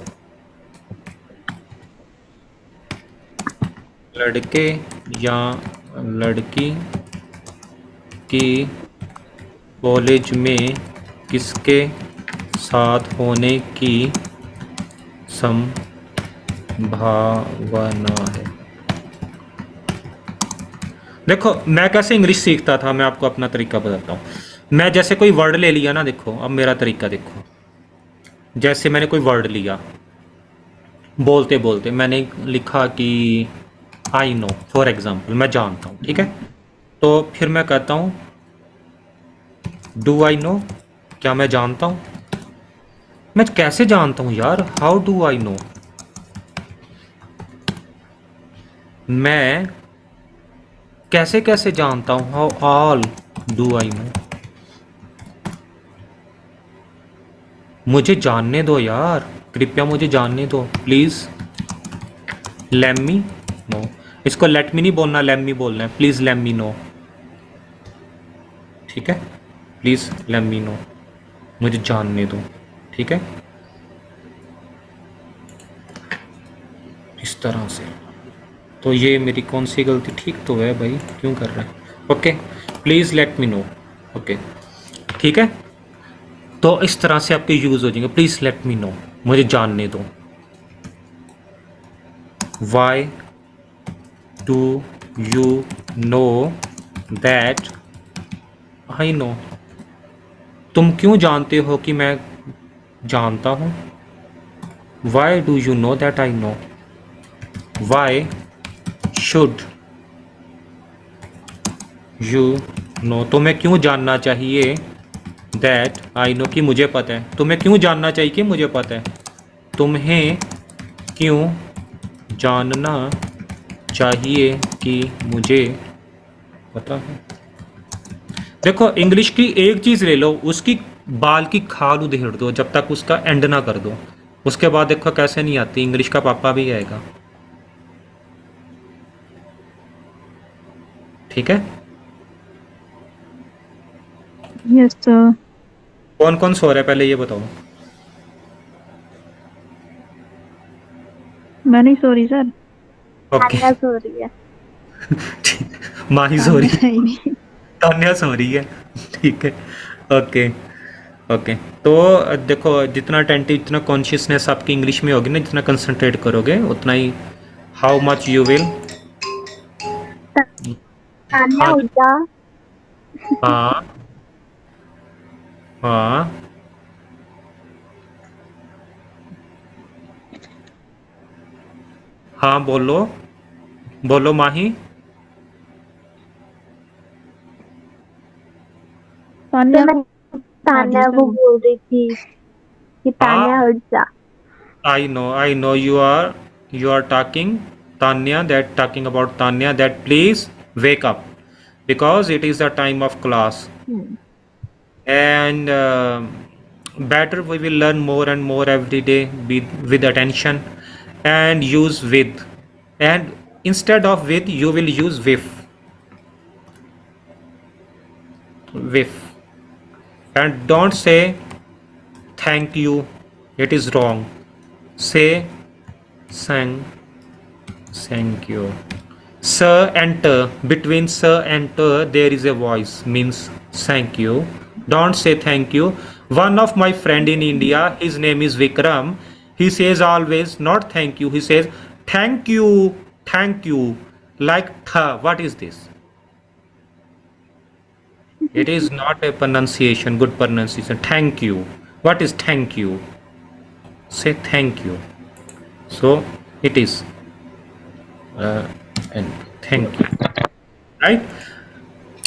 लड़के या लड़की की कॉलेज में किसके साथ होने की संभावना है। देखो मैं कैसे इंग्लिश सीखता था, मैं आपको अपना तरीका बताता हूँ। मैं जैसे कोई वर्ड ले लिया ना, देखो अब मेरा तरीका देखो, जैसे मैंने कोई वर्ड लिया, बोलते बोलते मैंने लिखा कि आई नो, फॉर एग्जाम्पल मैं जानता हूँ, ठीक है, तो फिर मैं कहता हूँ डू आई नो, क्या मैं जानता हूँ, मैं कैसे जानता हूँ यार, हाउ डू आई नो, मैं कैसे कैसे जानता हूँ, how all do I know, मुझे जानने दो यार, कृपया मुझे जानने दो, प्लीज़ लेट मी नो, इसको लेट मी नहीं बोलना, लेट मी बोलना है, प्लीज़ लेट मी नो, ठीक है, प्लीज़ लेट मी नो, मुझे जानने दो, ठीक है, इस तरह से। तो ये मेरी कौन सी गलती, ठीक तो है भाई, क्यों कर रहा है, okay, please let me know, okay, ठीक है, तो इस तरह से आपके यूज़ हो जाएंगे, प्लीज़ लेट मी नो, मुझे जानने दो, why do you know that I know, तुम क्यों जानते हो कि मैं जानता हूँ, why do you know that I know, why should you know, तुम्हें क्यों जानना चाहिए, दैट आई नो कि मुझे पता है, तुम्हें क्यों जानना चाहिए कि मुझे पता है, तुम्हें क्यों जानना चाहिए कि मुझे पता है। देखो इंग्लिश की एक चीज़ ले लो, उसकी बाल की खाल उधेड़ दो जब तक उसका एंड ना कर दो, उसके बाद देखो कैसे नहीं आती, इंग्लिश का पापा भी आएगा, ठीक है। Yes, sir. कौन कौन सो रहा है पहले ये बताओ। मैं नहीं सो रही सर, ओके, तान्या सो रही है। माही सो रही है, तान्या ही नहीं। तान्या सो रही है, ठीक है, ओके ओके। तो देखो जितना अटेंटिव, जितना कॉन्शियसनेस आपकी इंग्लिश में होगी ना, जितना कंसंट्रेट करोगे उतना ही, how much you will, Tanya हाँ उठ जा। हाँ हाँ, हाँ बोलो बोलो माही, तो तान्या मैं को तान्या सर को बोल रही थी कि तान्या हाँ उठ जा। I know you are talking Tanya, that talking about Tanya, that please wake up because it is the time of class. And better we will learn more and more every day with attention and use with, and instead of with you will use with, and don't say thank you, it is wrong. Say thank you. Sir and ter, between sir and ter there is a voice, means thank you. Don't say thank you. One of my friend in India, his name is Vikram. He says always not thank you. He says thank you, like tha. What is this? It is not a pronunciation, good pronunciation. Thank you. What is thank you? Say thank you. So it is and thank you, right?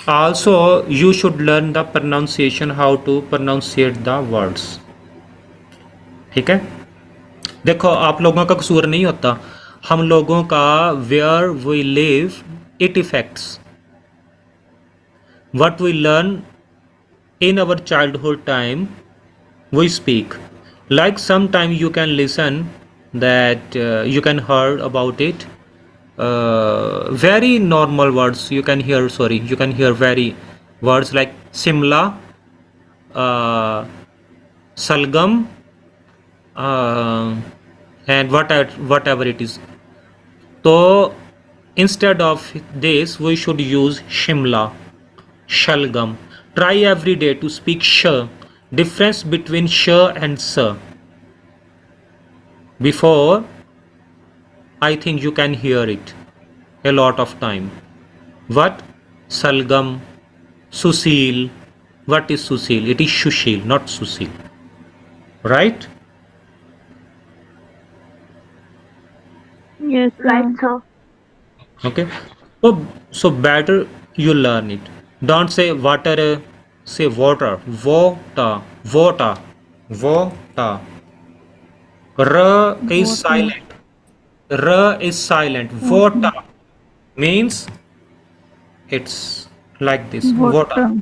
Also you should learn the pronunciation, how to pronunciate the words. ठीक है, देखो आप लोगों का कसूर नहीं होता, हम लोगों का where we live it affects what we learn in our childhood time. We speak, like sometime you can listen that you can heard about it, very normal words you can hear, you can hear very words like simla, salgam, and whatever it is. So instead of this we should use shimla, shalgam. Try every day to speak sh. Difference between sh and s. Before, I think you can hear it a lot of time. What? Salgam, Susil. What is Susil? It is Shushil, not Susil. Right? Yes, Right, sir. Okay. So better you learn it. Don't say water, say water. Water, water, water. R is silent. R is silent. Water means it's like this. Water.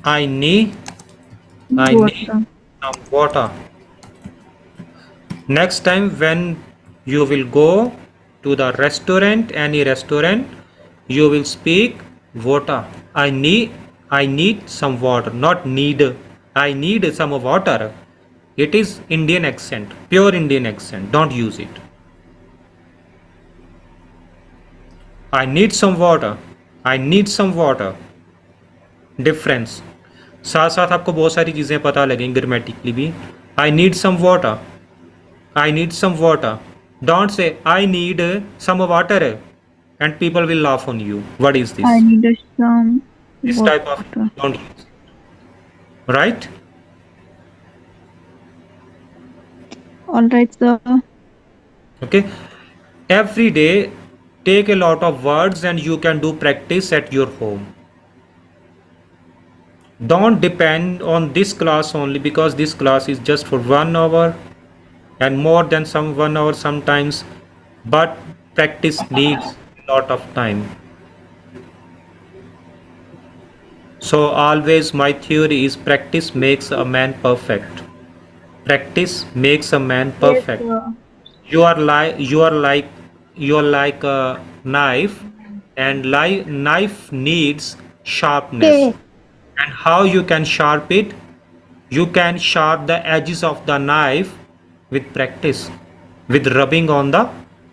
I need some water. Next time when you will go to the restaurant, any restaurant, you will speak water. I need some water, not need. I need some water. It is Indian accent, pure Indian accent. Don't use it. I need some water. I need some water. Difference. साथ साथ आपको बहुत सारी चीज़ें पता लगेंगी grammatically भी. I need some water. I need some water. Don't say I need some water and people will laugh on you. What is this? I need some This water. type of don't use. Right? All right, sir. Okay. Every day take a lot of words and you can do practice at your home. Don't depend on this class only, because this class is just for 1 hour and more than 1 hour sometimes, but practice needs a lot of time. So always my theory is practice makes a man perfect. Practice makes a man perfect. Yes, sir. You are like a knife, and knife needs sharpness. Okay. And how you can sharp it? You can sharp the edges of the knife with practice, with rubbing on the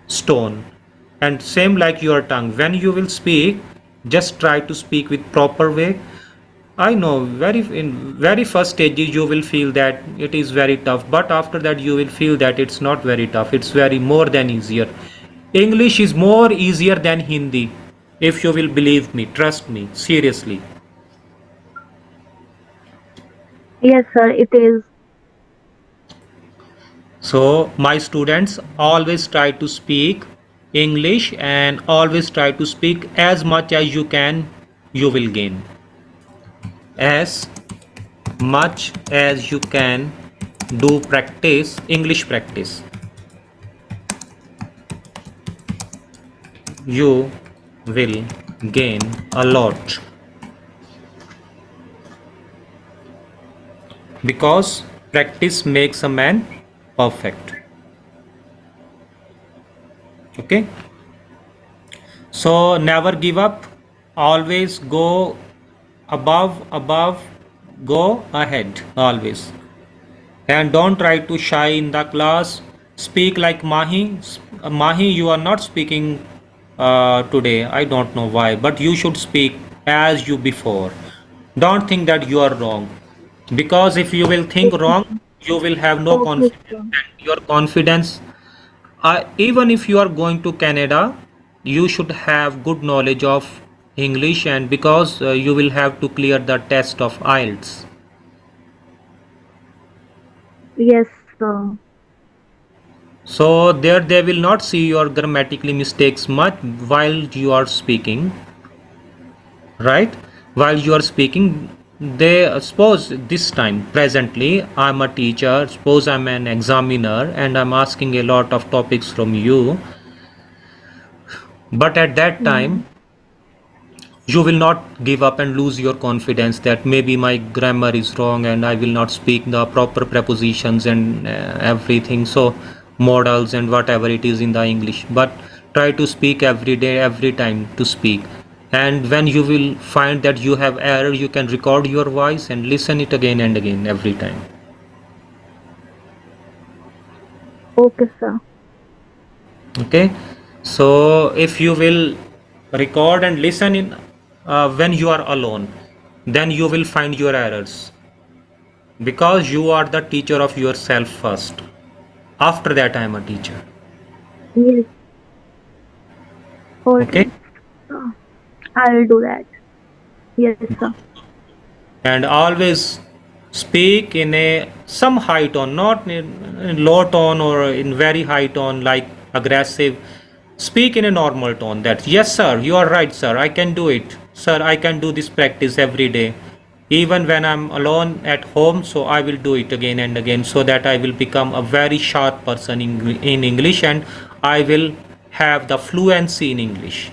stone. And same like your tongue, when you will speak, just try to speak with proper way. I know in very first stages you will feel that it is very tough, but after that you will feel that it's not very tough, it's very more than easier. English is more easier than Hindi, if you will believe me, trust me, seriously. Yes, sir, it is. So my students, always try to speak English and always try to speak as much as you can, you will gain. As much as you can do practice, English practice. you will gain a lot, because practice makes a man perfect. Okay, so never give up, always go above, go ahead always, and don't try to shy in the class. Speak like Mahi. Mahi, you are not speaking today, I don't know why, but you should speak as you before. Don't think that you are wrong, because if you will think Okay, wrong, you will have no okay, confidence, sir. and your confidence, even if you are going to Canada, you should have good knowledge of English, and because you will have to clear the test of IELTS. Yes, sir. So there they will not see your grammatically mistakes much while you are speaking, right? While you are speaking, they suppose this time presently I'm a teacher, suppose I'm an examiner and I'm asking a lot of topics from you, but at that Hmm. time you will not give up and lose your confidence that maybe my grammar is wrong and I will not speak the proper prepositions and everything, so modals and whatever it is in the English, but try to speak every day, every time to speak. And when you will find that you have error, you can record your voice and listen it again and again every time. Okay, sir. Okay, so if you will record and listen in when you are alone, then you will find your errors, because you are the teacher of yourself first. After that I am a teacher. Yes, all Okay, right, sir. I'll do that. Yes, sir. and always speak in a some high tone, not in low tone or in very high tone like aggressive. Speak in a normal tone, that yes sir, you are right sir, I can do it sir, I can do this practice every day, even when I'm alone at home, so I will do it again and again, so that I will become a very sharp person in English, and I will have the fluency in English.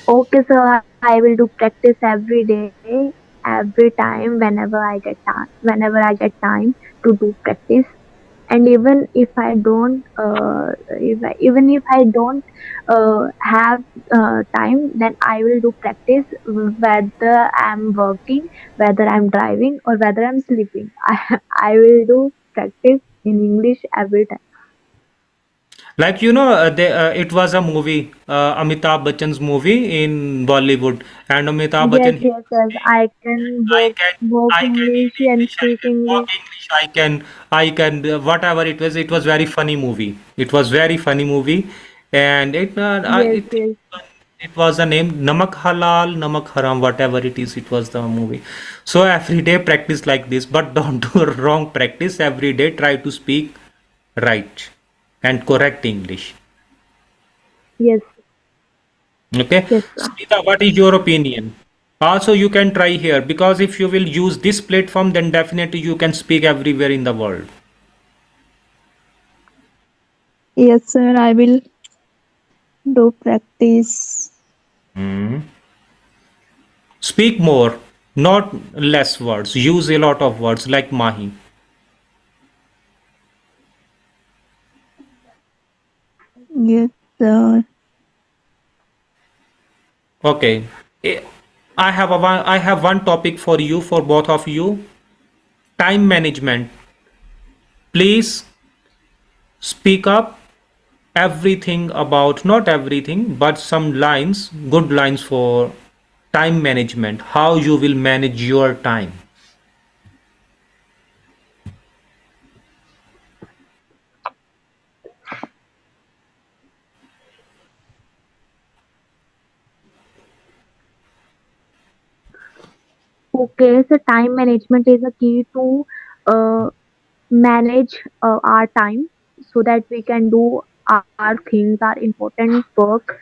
Okay, sir. I will do practice every day, every time, whenever I get time to do practice. And even if I don't have time, then I will do practice whether I'm working, whether I'm driving, or whether I'm sleeping. I will do practice in English every time. Like it was a movie, Amitabh Bachchan's movie in Bollywood, and Amitabh Yes, Bachchan he yes, was yes. saying I that can work work I can English eat and English, I speak can walk English. English, whatever it was. It was very funny movie. It was very funny movie, and Yes, yes, it was the name Namak Halal, Namak Haram, whatever it is. It was the movie. So every day practice like this, but don't do wrong practice every day. Try to speak right and correct English. yes, Okay, yes, sir. Smita, what is your opinion? Also, you can try here, because if you will use this platform, then definitely you can speak everywhere in the world. Yes, sir. I will do practice. Hmm. Speak more, not less words. Use a lot of words like Mahi. Yes, sir. Okay. Eh, I have one topic for you, for both of you. Time management. Please speak up everything about, not everything, but some lines, good lines for time management, how you will manage your time. Okay, so time management is a key to uh, manage our time so that we can do our things, our important work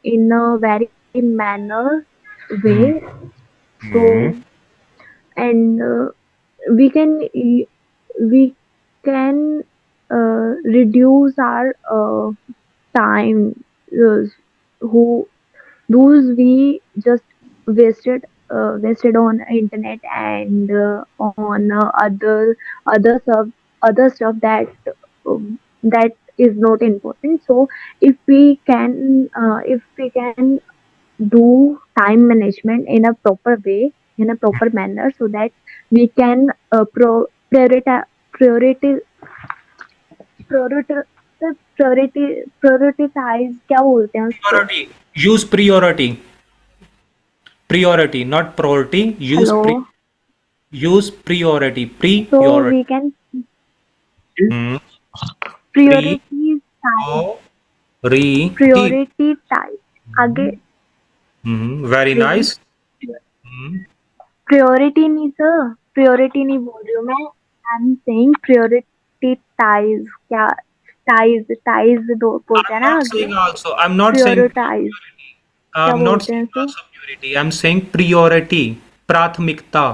in a very manner Hmm. way. Hmm. So, and we can we can reduce our time, uh, who those we just wasted on internet and on other stuff other stuff that is not important. So if we can do time management in a proper way, in a proper manner, so that we can prioritize priority priority prioritize, क्या बोलते हैं उसको? Priority. Use priority. Priority, not priority. Hello. Use priority. So Priority. we can Hmm. priority type. Priority. Priority type. Again, Very really? nice. Hmm. Priority नहीं sir. Priority नहीं बोल रही हूँ मैं. I'm saying priority ties. क्या ties दो बोलते हैं I'm ना not आगे. saying also. I'm not saying Prioritize. क्या I'm not बोलते हैं saying sir? also purity. I'm saying priority. प्राथमिकता.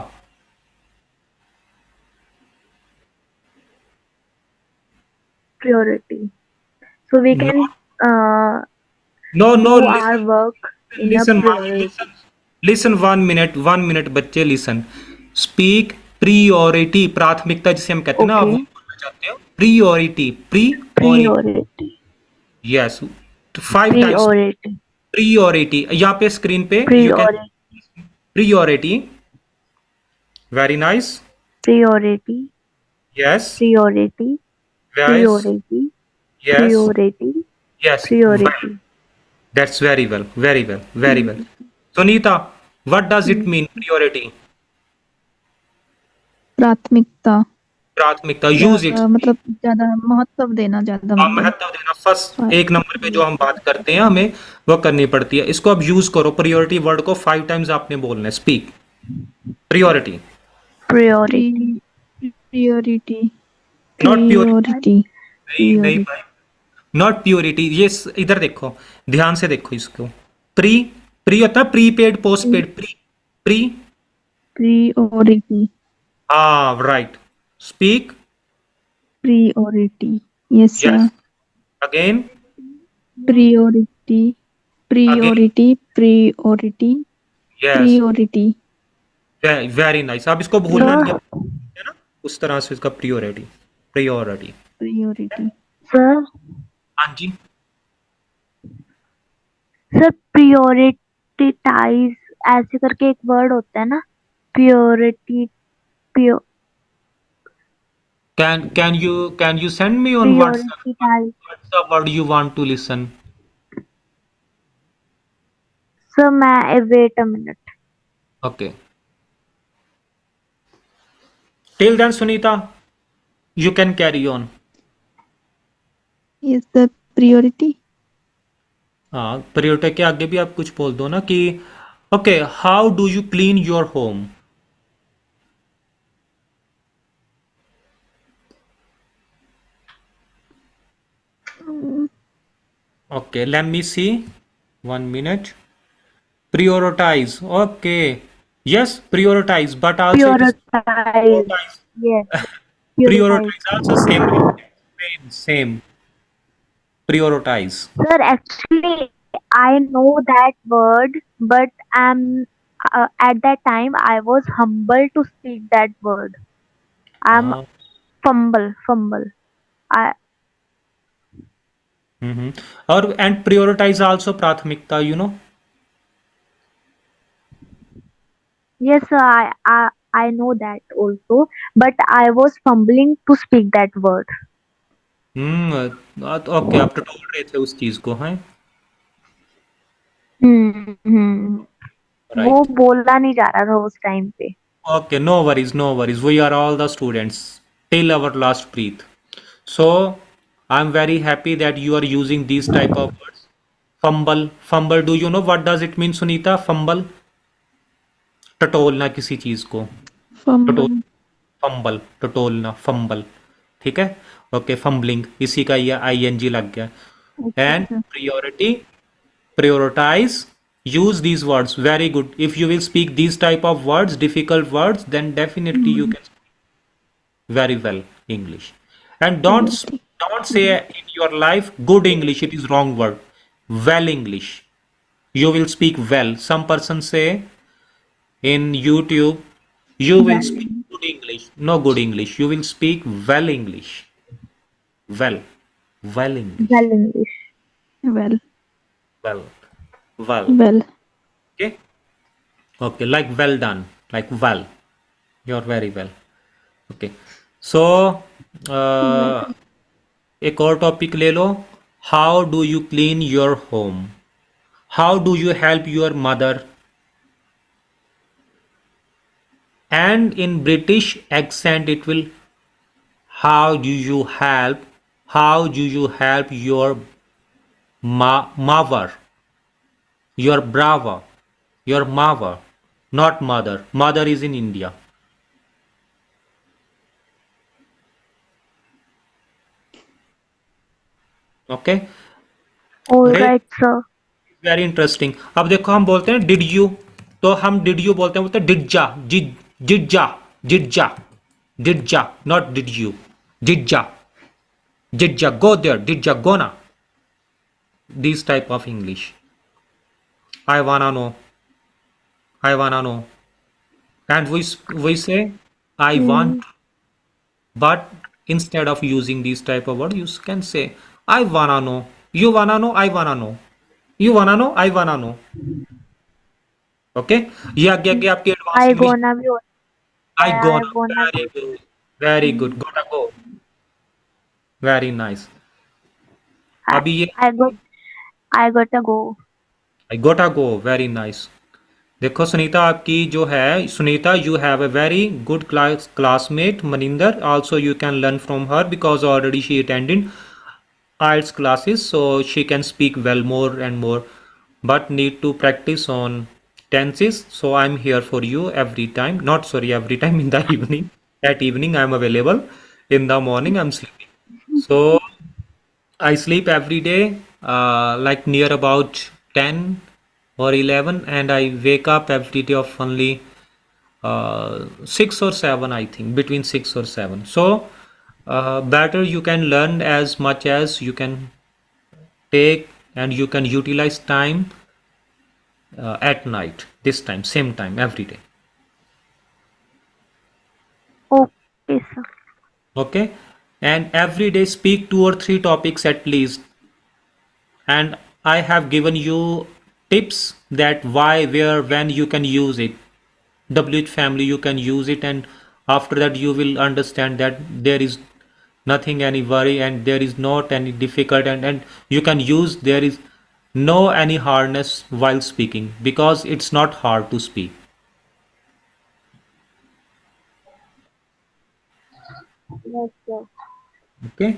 Priority. So we can No, do listen. our work in a Listen, priority. listen 1 minute, bच्चे listen. Speak priority, प्राथमिकता जिसे हम कहते हैं ना, आप वो Okay. बोलना चाहते हो. Priority, Priority. yes, 5 times. Priority. Priority. यहाँ पे स्क्रीन पे you can Priority. priority. Very nice. Priority. Yes. Priority. Yes. Priority. Yes. Priority. Yes. Priority. That's very well. Very well. Very well. Sunita, what does it mean? Priority. प्राथमिकता प्राथमिकता. Use it. ज्यादा मतलब ज्यादा महत्व देना, ज्यादा हाँ, मतलब महत्व देना. फर्स्ट 1 नंबर पे जो हम बात करते हैं हमें वो करनी पड़ती है. इसको अब यूज करो. प्रियोरिटी वर्ड को 5 टाइम्स आपने बोलना है. Speak. Priority. Priority. Priority not purity. Priority नहीं भाई. Not purity. ये इधर देखो, ध्यान से देखो इसको. प्री प्री होता है prepaid postpaid. Pre pre. Priority हाँ, right. Speak. Priority yes sir. Yes. Again. Priority priority priority yes. Priority very nice. आप इसको भूलना नहीं है ना, उस तरह से इसका प्रियोरिटी. प्रियोरिटी. प्रियोरिटी Sir, हाँ जी. sir, prioritize ऐसे करके एक वर्ड होता है ना. Priority. Pure. Can you send me on WhatsApp? Prioritize. What's the word you want to listen? Sir, मैं wait a minute. Okay. Till then, Sunita, you can carry on. Yes the priority. हाँ, priority के आगे भी आप कुछ बोल दो ना कि okay, how do you clean your home? Okay, let me see. 1 minute. Prioritize. Okay. Yes, prioritize, but also it is Prioritize. prioritize. Yes. Prioritize also same. Prioritize. Sir, actually, I know that word, but at that time I was humble to speak that word. I'm हाँ. fumble. I और and prioritize also प्राथमिकता, you know. Yes, sir, I know that also, but I was fumbling to speak that word. Okay, आप टटोल रहे थे उस चीज को, हैं. वो बोला नहीं जा रहा था उस टाइम पे. Okay, no worries. We are all the students till our last breath. So I'm very happy that you are using these type of words. Fumble. Do you know what does it mean, Sunita? Fumble. टटोलना किसी चीज को. Fumble. टटोलना. Fumble. ठीक है. Okay. Fumbling इसी का ये ING लग गया. And priority. Prioritize. Use these words. Very good. If you will speak these type of words, difficult words, then definitely you can speak very well English. And don't Don't say in your life good English, it is wrong word. Well English. You will speak well. Some person say in YouTube, you will Well, speak good English. No good English. You will speak well English. Well. Well well English. English. Well, Well. Well. well, Okay. Okay. Like well done. Like well. You're very well. Okay. So, well. uh, एक और topic ले लो. How do you clean your home? How do you help your mother? And in British accent, it will how do you help? How do you help your mother? Your brother? Your mother? Not mother. Mother is in India. Okay. All अरे right, sir. Very interesting. अब देखो हम बोलते हैं did you, तो हम did you बोलते हैं didja, jidja, jidja, didja, not did you. Jidja, jidja, go there, didja, gonna. This type of English. I wanna know, I wanna know. And we say I Hmm. want, but instead of using these type of words, you can say I wanna know. You wanna know, I wanna know. You wanna know, I wanna know. Okay? ये आगे आगे आपकी advance I English. gonna be. I I gonna. gonna. Very good. Very good. Gotta go. Very nice. I, अभी ये I got. I gotta go. I gotta go. Very nice. देखो सुनीता आपकी जो है, Sunita you have a very good classmate Maninder. Also you can learn from her because already she attended IELTS classes, so she can speak well more and more, but need to practice on tenses. So I'm here for you every time. Not sorry, every time in the evening. At evening I'm available. In the morning I'm sleeping. So I sleep every day, like near about 10 or 11, and I wake up every day of only 6 or 7, I think, between 6 or 7. So better you can learn as much as you can take, and you can utilize time at night, this time, same time, every day. Okay, sir. Okay, and every day speak 2 or 3 topics at least. And I have given you tips that why, where, when you can use it. WH family you can use it, and after that you will understand that there is nothing any worry, and there is not any difficult, and you can use, there is no any hardness while speaking, because it's not hard to speak. Yes, sir. Okay,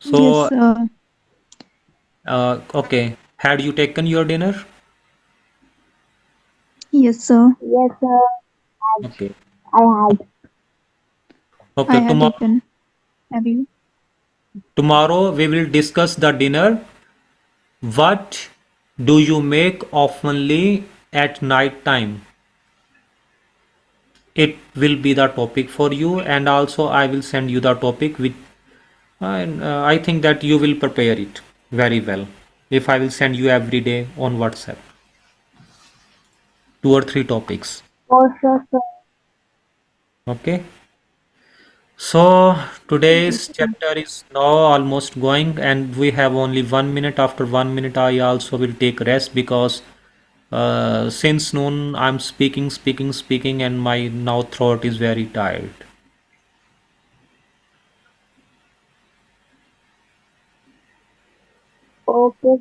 Yes, so okay, had you taken your dinner? yes, sir. Yes, sir. Okay, I had. I okay, had eaten. Have you? tomorrow we will discuss the dinner. What do you make oftenly at night time? It will be the topic for you, and also I will send you the topic with, and I think that you will prepare it very well if I will send you every day on WhatsApp 2 or 3 topics. Also, sir. Okay. So Yes, today's sir. chapter is now almost going, and we have only 1 minute. After 1 minute, I also will take rest because since noon I'm speaking, and my now throat is very tired. Okay,